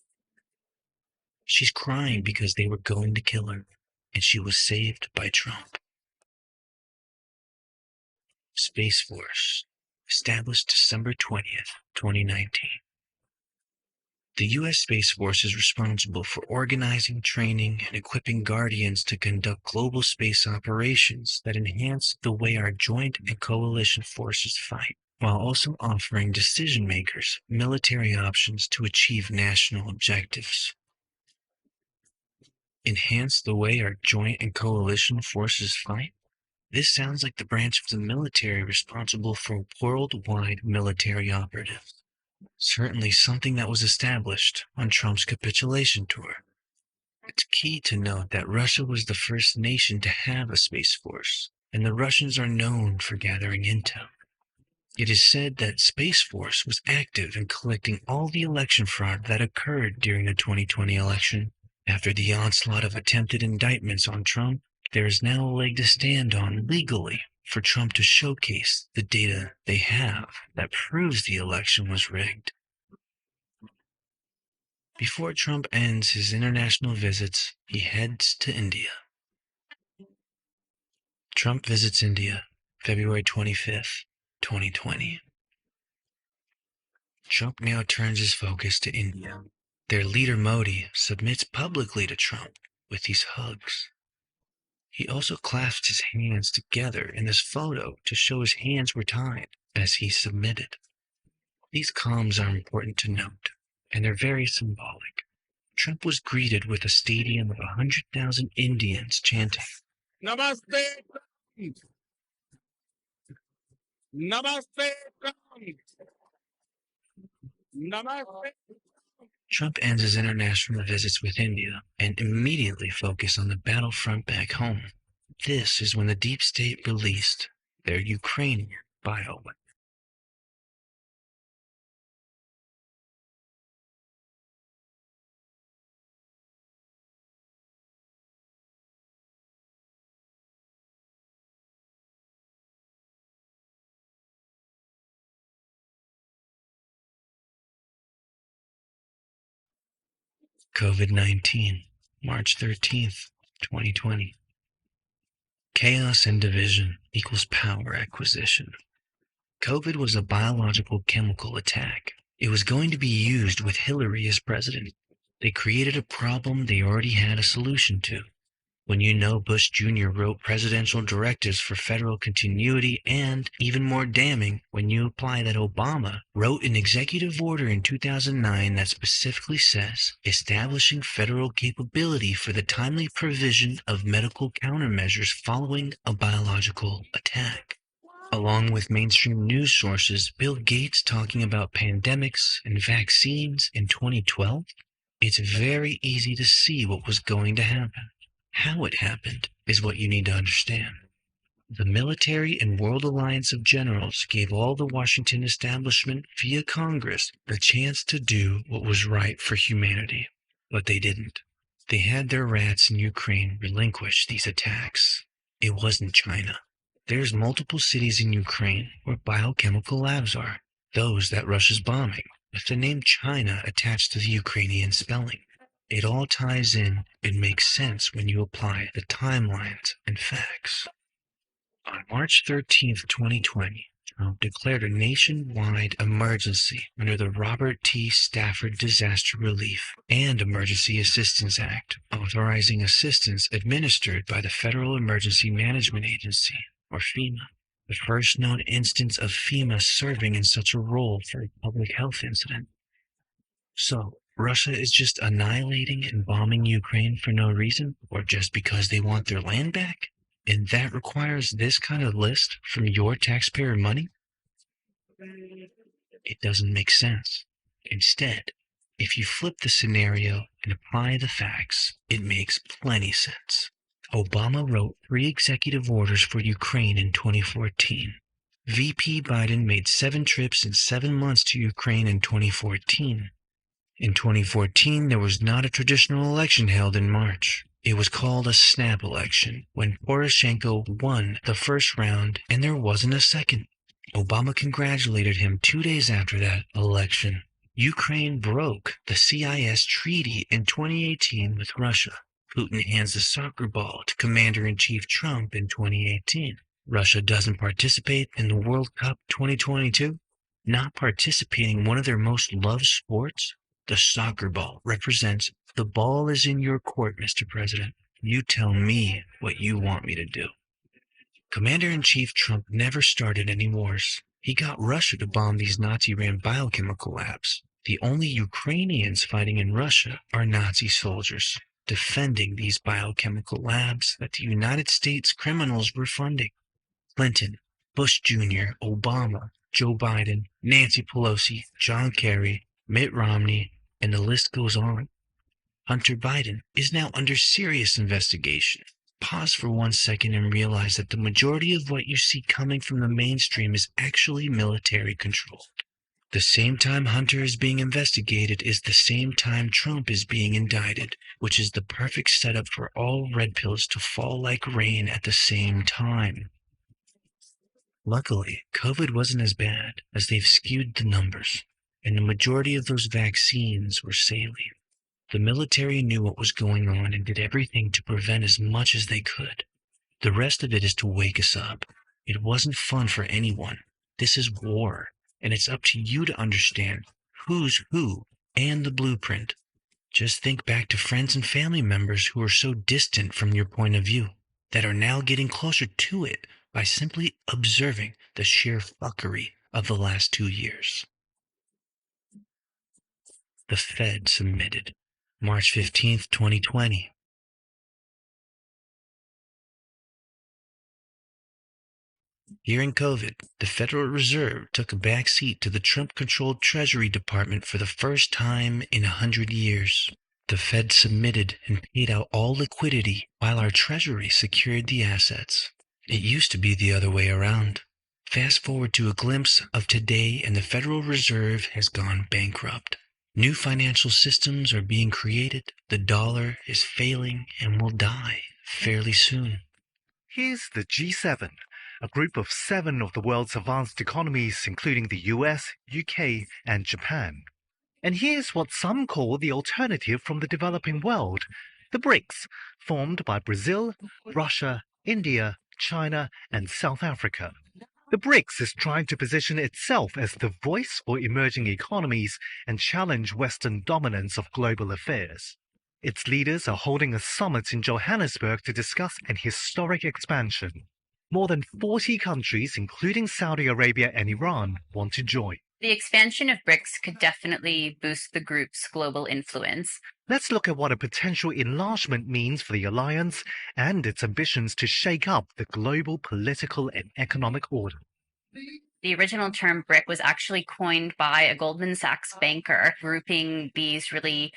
S2: She's crying because they were going to kill her, and she was saved by Trump. Space Force, established December 20th, 2019. The U.S. Space Force is responsible for organizing, training, and equipping Guardians to conduct global space operations that enhance the way our joint and coalition forces fight, while also offering decision-makers military options to achieve national objectives. Enhance the way our joint and coalition forces fight? This sounds like the branch of the military responsible for worldwide military operatives. Certainly something that was established on Trump's capitulation tour. It's key to note that Russia was the first nation to have a space force, and the Russians are known for gathering intel. It is said that Space Force was active in collecting all the election fraud that occurred during the 2020 election. After the onslaught of attempted indictments on Trump, there is now a leg to stand on legally for Trump to showcase the data they have that proves the election was rigged. Before Trump ends his international visits, he heads to India. Trump visits India, February 25th, 2020. Trump now turns his focus to India. Their leader Modi submits publicly to Trump with these hugs. He also clasps his hands together in this photo to show his hands were tied as he submitted. These comms are important to note, and they're very symbolic. Trump was greeted with a stadium of 100,000 Indians chanting,
S4: Namaste, Trump! Namaste, Trump! Namaste.
S2: Trump ends his international visits with India and immediately focused on the battlefront back home. This is when the deep state released their Ukrainian bioweapon. COVID-19, March 13th, 2020. Chaos and division equals power acquisition. COVID was a biological chemical attack. It was going to be used with Hillary as president. They created a problem they already had a solution to. When you know Bush Jr. wrote presidential directives for federal continuity, and, even more damning, when you apply that Obama wrote an executive order in 2009 that specifically says, establishing federal capability for the timely provision of medical countermeasures following a biological attack. Along with mainstream news sources, Bill Gates talking about pandemics and vaccines in 2012, it's very easy to see what was going to happen. How it happened is what you need to understand. The military and world alliance of generals gave all the Washington establishment via Congress the chance to do what was right for humanity, but they didn't. They had their rats in Ukraine relinquish these attacks. It wasn't China. There's multiple cities in Ukraine where biochemical labs are, those that Russia's bombing, with the name China attached to the Ukrainian spelling. It all ties in and makes sense when you apply the timelines and facts. On March 13th, 2020, Trump declared a nationwide emergency under the Robert T. Stafford Disaster Relief and Emergency Assistance Act, authorizing assistance administered by the Federal Emergency Management Agency, or FEMA, the first known instance of FEMA serving in such a role for a public health incident. So, Russia is just annihilating and bombing Ukraine for no reason, or just because they want their land back? And that requires this kind of list from your taxpayer money? It doesn't make sense. Instead, if you flip the scenario and apply the facts, it makes plenty sense. Obama wrote 3 executive orders for Ukraine in 2014. VP Biden made 7 trips in 7 months to Ukraine in 2014. In 2014, there was not a traditional election held in March. It was called a snap election, when Poroshenko won the first round and there wasn't a second. Obama congratulated him 2 days after that election. Ukraine broke the CIS treaty in 2018 with Russia. Putin hands the soccer ball to Commander-in-Chief Trump in 2018. Russia doesn't participate in the World Cup 2022. Not participating in one of their most loved sports? The soccer ball represents the ball is in your court, Mr. President. You tell me what you want me to do. Commander-in-Chief Trump never started any wars. He got Russia to bomb these Nazi-ran biochemical labs. The only Ukrainians fighting in Russia are Nazi soldiers, defending these biochemical labs that the United States criminals were funding. Clinton, Bush Jr., Obama, Joe Biden, Nancy Pelosi, John Kerry, Mitt Romney, and the list goes on. Hunter Biden is now under serious investigation. Pause for 1 second and realize that the majority of what you see coming from the mainstream is actually military controlled. The same time Hunter is being investigated is the same time Trump is being indicted, which is the perfect setup for all red pills to fall like rain at the same time. Luckily, COVID wasn't as bad, as they've skewed the numbers, and the majority of those vaccines were saline. The military knew what was going on and did everything to prevent as much as they could. The rest of it is to wake us up. It wasn't fun for anyone. This is war, and it's up to you to understand who's who and the blueprint. Just think back to friends and family members who are so distant from your point of view, that are now getting closer to it by simply observing the sheer fuckery of the last 2 years. The Fed submitted, March 15th, 2020. During COVID, the Federal Reserve took a back seat to the Trump-controlled Treasury Department for the first time in 100 years. The Fed submitted and paid out all liquidity while our Treasury secured the assets. It used to be the other way around. Fast forward to a glimpse of today and the Federal Reserve has gone bankrupt. New financial systems are being created, the dollar is failing and will die fairly soon.
S16: Here's the G7, a group of 7 of the world's advanced economies, including the US, UK, and Japan. And here's what some call the alternative from the developing world, the BRICS, formed by Brazil, Russia, India, China, and South Africa. The BRICS is trying to position itself as the voice for emerging economies and challenge Western dominance of global affairs. Its leaders are holding a summit in Johannesburg to discuss an historic expansion. More than 40 countries, including Saudi Arabia and Iran, want to join.
S17: The expansion of BRICS could definitely boost the group's global influence.
S16: Let's look at what a potential enlargement means for the alliance and its ambitions to shake up the global political and economic order.
S17: The original term BRIC was actually coined by a Goldman Sachs banker, grouping these really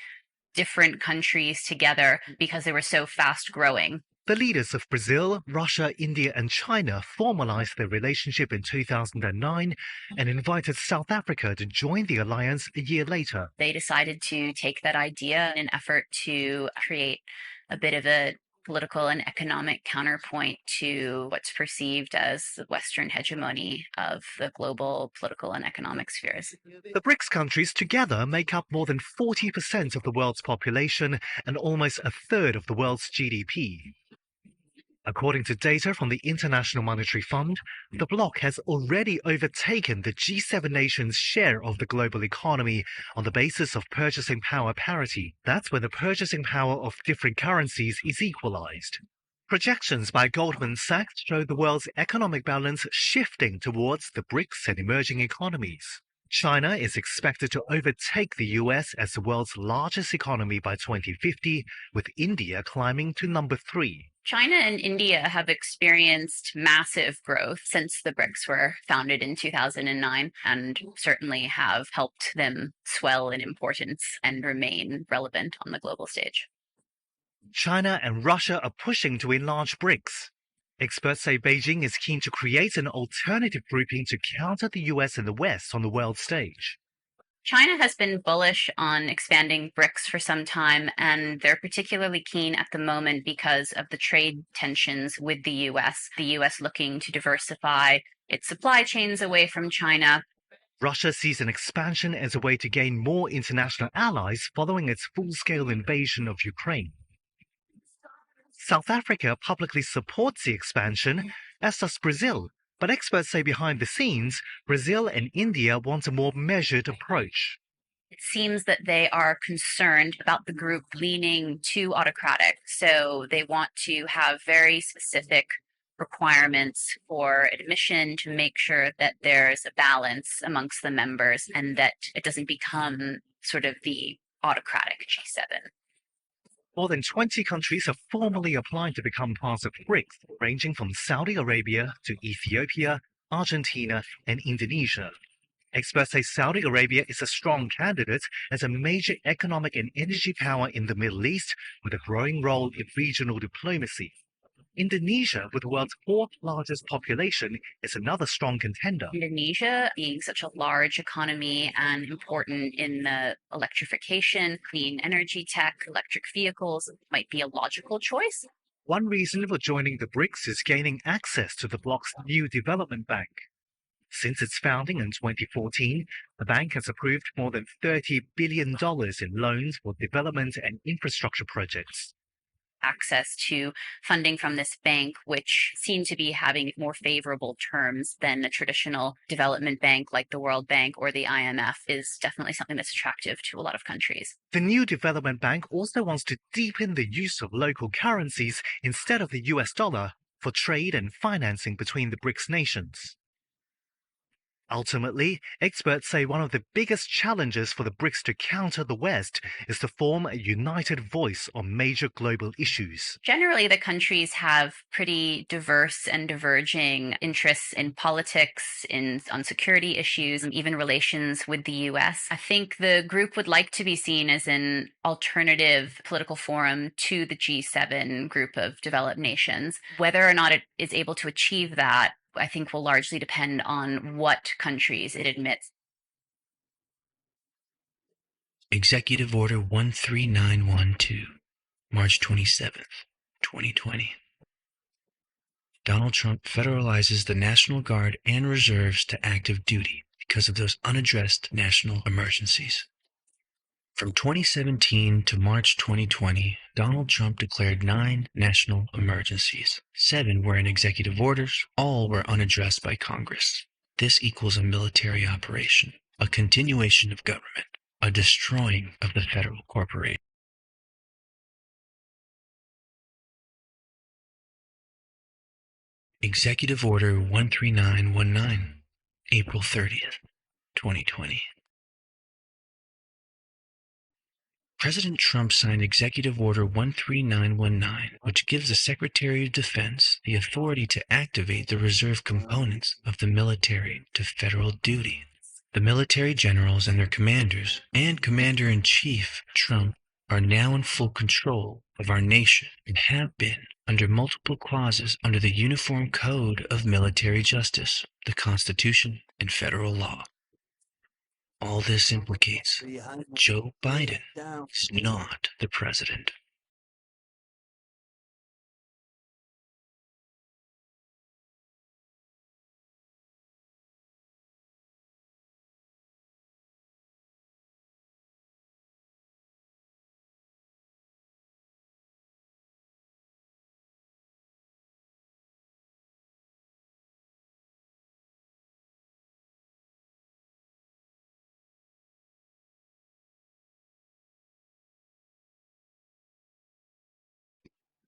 S17: different countries together because they were so fast growing.
S16: The leaders of Brazil, Russia, India, and China formalized their relationship in 2009 and invited South Africa to join the alliance a year later.
S17: They decided to take that idea in an effort to create a bit of a political and economic counterpoint to what's perceived as the Western hegemony of the global political and economic spheres.
S16: The BRICS countries together make up more than 40% of the world's population and almost a third of the world's GDP. According to data from the International Monetary Fund, the bloc has already overtaken the G7 nations' share of the global economy on the basis of purchasing power parity. That's when the purchasing power of different currencies is equalized. Projections by Goldman Sachs show the world's economic balance shifting towards the BRICS and emerging economies. China is expected to overtake the US as the world's largest economy by 2050, with India climbing to number 3.
S17: China and India have experienced massive growth since the BRICS were founded in 2009 and certainly have helped them swell in importance and remain relevant on the global stage.
S16: China and Russia are pushing to enlarge BRICS. Experts say Beijing is keen to create an alternative grouping to counter the US and the West on the world stage.
S17: China has been bullish on expanding BRICS for some time, and they're particularly keen at the moment because of the trade tensions with the US looking to diversify its supply chains away from China.
S16: Russia sees an expansion as a way to gain more international allies following its full-scale invasion of Ukraine. South Africa publicly supports the expansion, as does Brazil. But experts say behind the scenes, Brazil and India want a more measured approach.
S17: It seems that they are concerned about the group leaning too autocratic. So they want to have very specific requirements for admission to make sure that there's a balance amongst the members and that it doesn't become sort of the autocratic G7.
S16: More than 20 countries have formally applied to become part of BRICS, ranging from Saudi Arabia to Ethiopia, Argentina, and Indonesia. Experts say Saudi Arabia is a strong candidate as a major economic and energy power in the Middle East with a growing role in regional diplomacy. Indonesia, with the world's 4th largest population, is another strong contender.
S17: Indonesia, being such a large economy and important in the electrification, clean energy tech, electric vehicles, might be a logical choice.
S16: One reason for joining the BRICS is gaining access to the bloc's new development bank. Since its founding in 2014, the bank has approved more than $30 billion in loans for development and infrastructure projects.
S17: Access to funding from this bank, which seem to be having more favorable terms than a traditional development bank like the World Bank or the IMF, is definitely something that's attractive to a lot of countries.
S16: The new development bank also wants to deepen the use of local currencies instead of the US dollar for trade and financing between the BRICS nations. Ultimately, experts say one of the biggest challenges for the BRICS to counter the West is to form a united voice on major global issues.
S17: Generally, the countries have pretty diverse and diverging interests in politics, on security issues, and even relations with the US. I think the group would like to be seen as an alternative political forum to the G7 group of developed nations. Whether or not it is able to achieve that, I think, will largely depend on what countries it admits.
S2: Executive Order 13912, March 27th, 2020. Donald Trump federalizes the National Guard and reserves to active duty because of those unaddressed national emergencies. From 2017 to March 2020, Donald Trump declared 9 national emergencies. 7 were in executive orders, all were unaddressed by Congress. This equals a military operation, a continuation of government, a destroying of the federal corporation. Executive Order 13919, April 30th, 2020. President Trump signed Executive Order 13919, which gives the Secretary of Defense the authority to activate the reserve components of the military to federal duty. The military generals and their commanders, and Commander-in-Chief Trump, are now in full control of our nation and have been under multiple clauses under the Uniform Code of Military Justice, the Constitution, and federal law. All this implicates Joe Biden is not the president.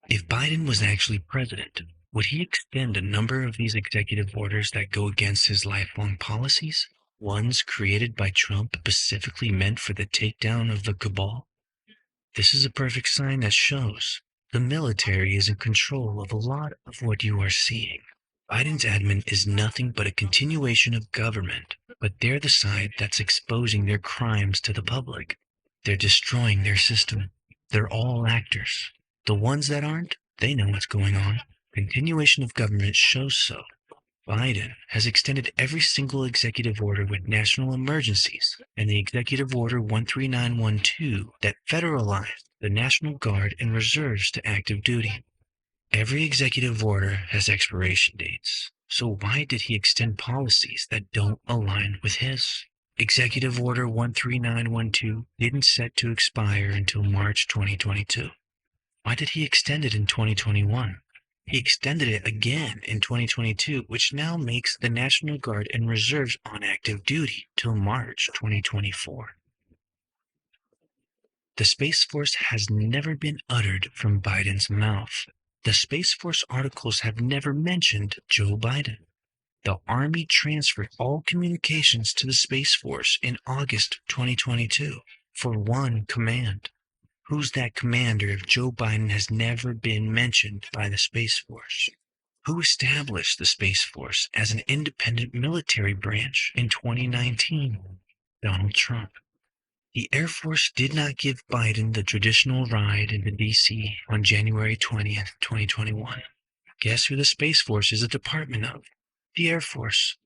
S2: If Biden was actually president, would he extend a number of these executive orders that go against his lifelong policies? Ones created by Trump specifically meant for the takedown of the cabal? This is a perfect sign that shows the military is in control of a lot of what you are seeing. Biden's admin is nothing but a continuation of government, but they're the side that's exposing their crimes to the public. They're destroying their system. They're all actors. The ones that aren't, they know what's going on. Continuation of government shows so. Biden has extended every single executive order with national emergencies and the Executive Order 13912 that federalized the National Guard and reserves to active duty. Every executive order has expiration dates, so why did he extend policies that don't align with his? Executive Order 13912 didn't set to expire until March 2022. Why did he extend it in 2021? He extended it again in 2022, which now makes the National Guard and reserves on active duty till March 2024. The Space Force has never been uttered from Biden's mouth. The Space Force articles have never mentioned Joe Biden. The Army transferred all communications to the Space Force in August 2022 for one command. Who's that commander if Joe Biden has never been mentioned by the Space Force? Who established the Space Force as an independent military branch in 2019? Donald Trump. The Air Force did not give Biden the traditional ride into D.C. on January 20th, 2021. Guess who the Space Force is a department of? The Air Force.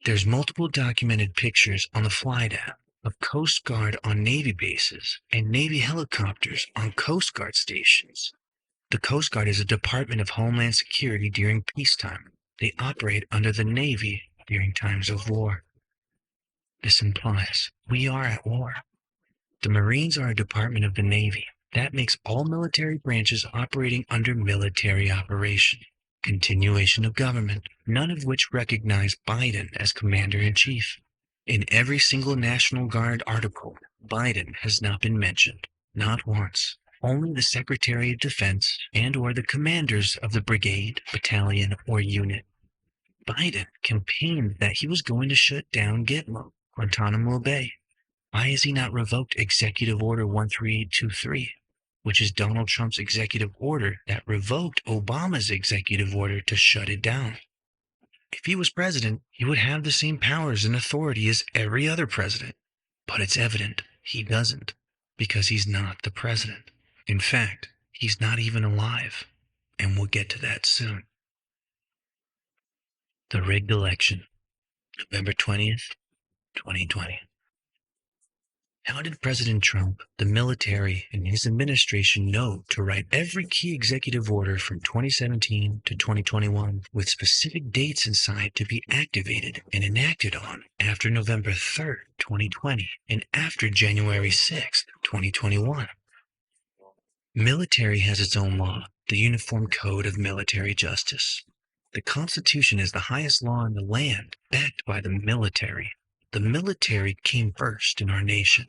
S2: There's multiple documented pictures on the Flight app of Coast Guard on Navy bases and Navy helicopters on Coast Guard stations. The Coast Guard is a department of Homeland Security during peacetime. They operate under the Navy during times of war. This implies we are at war. The Marines are a department of the Navy. That makes all military branches operating under military operation. Continuation of government, none of which recognize Biden as Commander-in-Chief. In every single National Guard article, Biden has not been mentioned, not once. Only the Secretary of Defense and or the commanders of the brigade, battalion, or unit. Biden campaigned that he was going to shut down Gitmo, Guantanamo Bay. Why has he not revoked Executive Order 13823, which is Donald Trump's executive order that revoked Obama's executive order to shut it down? If he was president, he would have the same powers and authority as every other president. But it's evident he doesn't, because he's not the president. In fact, he's not even alive, and we'll get to that soon. The rigged election, November 20th, 2020. How did President Trump, the military, and his administration know to write every key executive order from 2017 to 2021 with specific dates inside to be activated and enacted on after November 3rd, 2020, and after January 6th, 2021? Military has its own law, the Uniform Code of Military Justice. The Constitution is the highest law in the land, backed by the military. The military came first in our nation.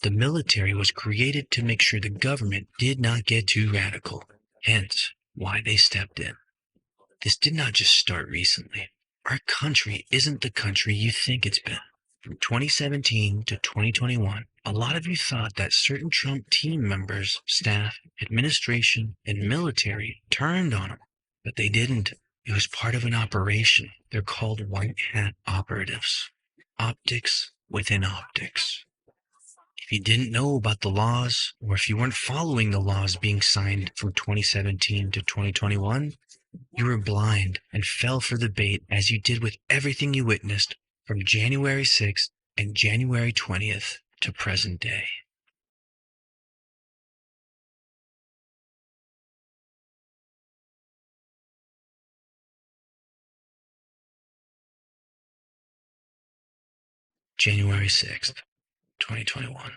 S2: The military was created to make sure the government did not get too radical, hence why they stepped in. This did not just start recently. Our country isn't the country you think it's been. From 2017 to 2021, a lot of you thought that certain Trump team members, staff, administration, and military turned on him, but they didn't. It was part of an operation. They're called white hat operatives. Optics within optics. If you didn't know about the laws, or if you weren't following the laws being signed from 2017 to 2021, you were blind and fell for the bait as you did with everything you witnessed from January 6th and January 20th to present day. January 6th, 2021.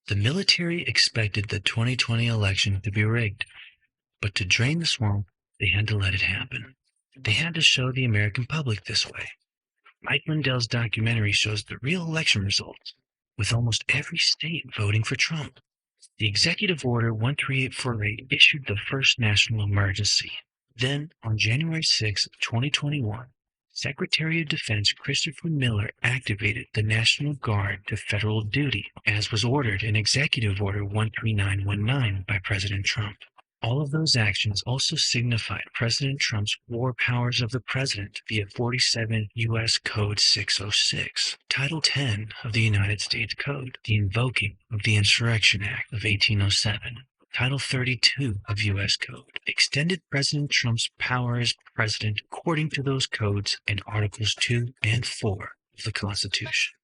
S2: The military expected the 2020 election to be rigged, but to drain the swamp, they had to let it happen. They had to show the American public this way. Mike Lindell's documentary shows the real election results, with almost every state voting for Trump. The Executive Order 13848 issued the first national emergency. Then, on January 6, 2021, Secretary of Defense Christopher Miller activated the National Guard to federal duty, as was ordered in Executive Order 13919 by President Trump. All of those actions also signified President Trump's war powers of the president via 47 U.S. Code 606, Title 10 of the United States Code, the invoking of the Insurrection Act of 1807, Title 32 of U.S. Code, extended President Trump's power as president according to those codes and Articles 2 and 4 of the Constitution.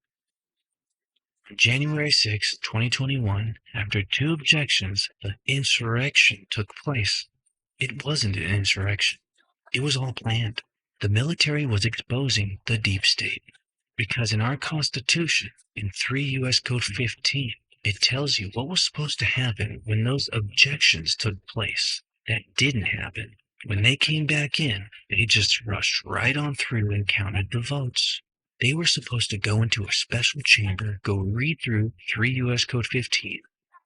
S2: On January 6, 2021, after 2 objections, the insurrection took place. It wasn't an insurrection. It was all planned. The military was exposing the deep state. Because in our Constitution, in 3 U.S. Code 15, it tells you what was supposed to happen when those objections took place. That didn't happen. When they came back in, they just rushed right on through and counted the votes. They were supposed to go into a special chamber, go read through 3 U.S. Code 15.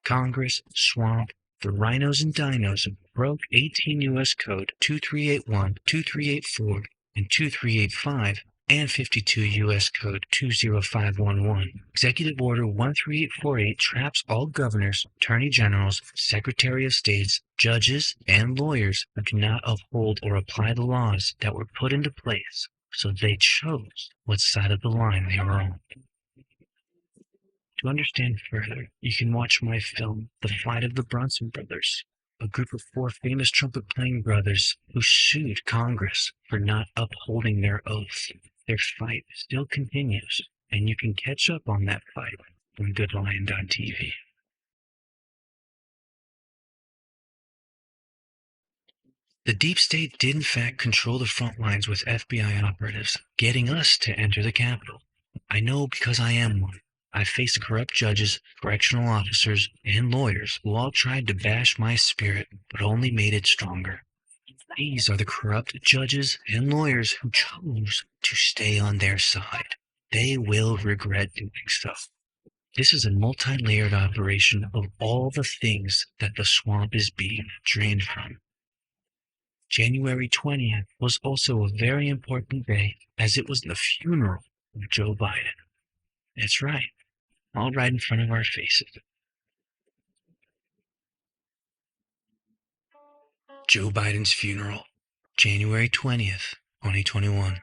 S2: Congress, swamp, the rhinos and dinos broke 18 U.S. Code 2381, 2384, and 2385, and 52 U.S. Code 20511. Executive Order 13848 traps all governors, attorney generals, secretary of states, judges, and lawyers who cannot uphold or apply the laws that were put into place. So they chose what side of the line they were on. To understand further, you can watch my film, The Flight of the Bronson Brothers, a group of 4 famous trumpet-playing brothers who sued Congress for not upholding their oath. Their fight still continues, and you can catch up on that fight on GoodLion.tv. The deep state did in fact control the front lines with FBI operatives, getting us to enter the Capitol. I know because I am one. I've faced corrupt judges, correctional officers, and lawyers who all tried to bash my spirit, but only made it stronger. These are the corrupt judges and lawyers who chose to stay on their side. They will regret doing so. This is a multi-layered operation of all the things that the swamp is being drained from. January 20th was also a very important day, as it was the funeral of Joe Biden. That's right, all right in front of our faces. Joe Biden's funeral, January 20th, 2021.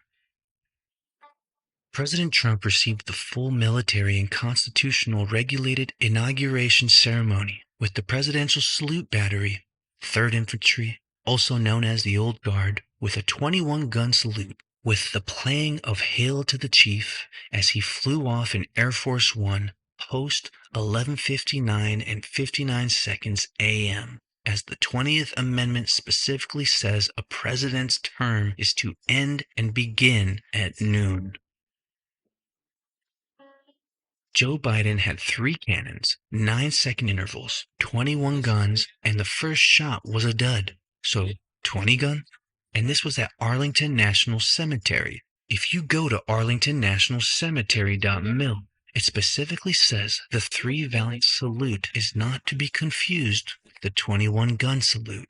S2: President Trump received the full military and constitutional regulated inauguration ceremony with the Presidential Salute Battery, 3rd Infantry, also known as the Old Guard, with a 21-gun salute, with the playing of Hail to the Chief as he flew off in Air Force One post 11:59 and 59 seconds a.m., as the 20th Amendment specifically says a president's term is to end and begin at noon. Joe Biden had 3 cannons, 9-second intervals, 21 guns, and the first shot was a dud. So 20 guns? And this was at Arlington National Cemetery. If you go to arlingtonnationalcemetery.mil, it specifically says the 3 valiant salute is not to be confused with the 21 gun salute.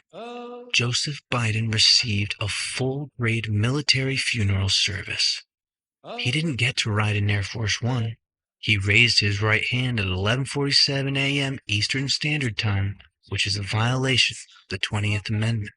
S2: Joseph Biden received a full-grade military funeral service. He didn't get to ride in Air Force One. He raised his right hand at 11:47 a.m. Eastern Standard Time, which is a violation of the 20th Amendment.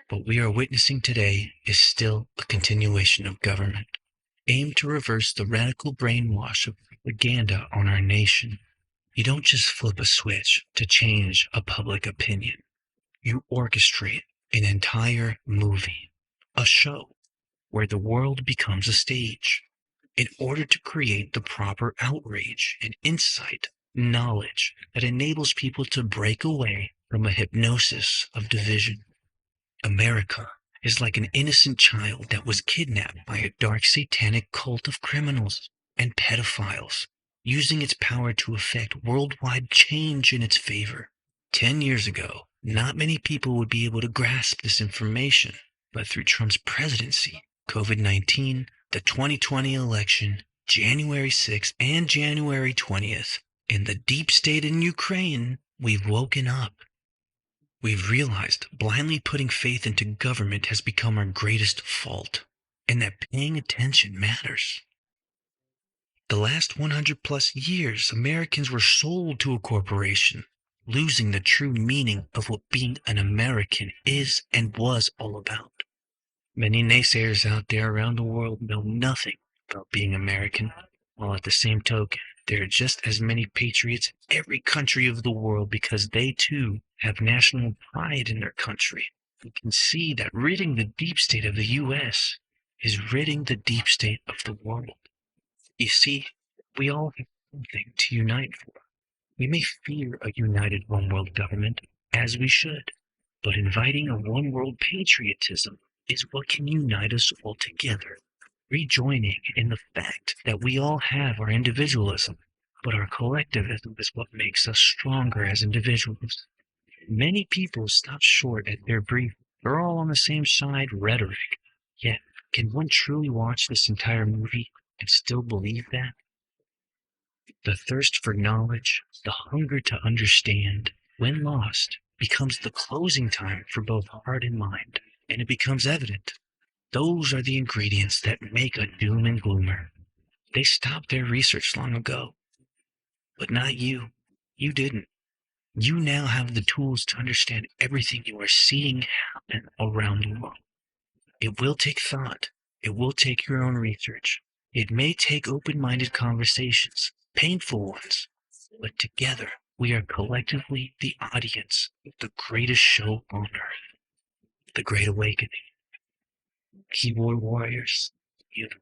S2: What we are witnessing today is still a continuation of government, aimed to reverse the radical brainwash of propaganda on our nation. You don't just flip a switch to change a public opinion. You orchestrate an entire movie, a show, where the world becomes a stage, in order to create the proper outrage and insight, knowledge that enables people to break away from a hypnosis of division. America is like an innocent child that was kidnapped by a dark satanic cult of criminals and pedophiles, using its power to effect worldwide change in its favor. 10 years ago, not many people would be able to grasp this information, but through Trump's presidency, COVID-19, the 2020 election, January 6th and January 20th, and the deep state in Ukraine, we've woken up. We've realized blindly putting faith into government has become our greatest fault, and that paying attention matters. The last 100 plus years, Americans were sold to a corporation, losing the true meaning of what being an American is and was all about. Many naysayers out there around the world know nothing about being American, while at the same token, there are just as many patriots in every country of the world because they too have national pride in their country. You can see that ridding the deep state of the U.S. is ridding the deep state of the world. You see, we all have something to unite for. We may fear a united one-world government, as we should, but inviting a one-world patriotism is what can unite us all together. Rejoining in the fact that we all have our individualism, but our collectivism is what makes us stronger as individuals. Many people stop short at their brief, "we're all on the same side" rhetoric. Yet, can one truly watch this entire movie and still believe that? The thirst for knowledge, the hunger to understand, when lost, becomes the closing time for both heart and mind, and it becomes evident. Those are the ingredients that make a doom and gloomer. They stopped their research long ago. But not you. You didn't. You now have the tools to understand everything you are seeing happen around the world. It will take thought. It will take your own research. It may take open-minded conversations, painful ones. But together, we are collectively the audience of the greatest show on earth, the Great Awakening. Keyboard warriors, universe.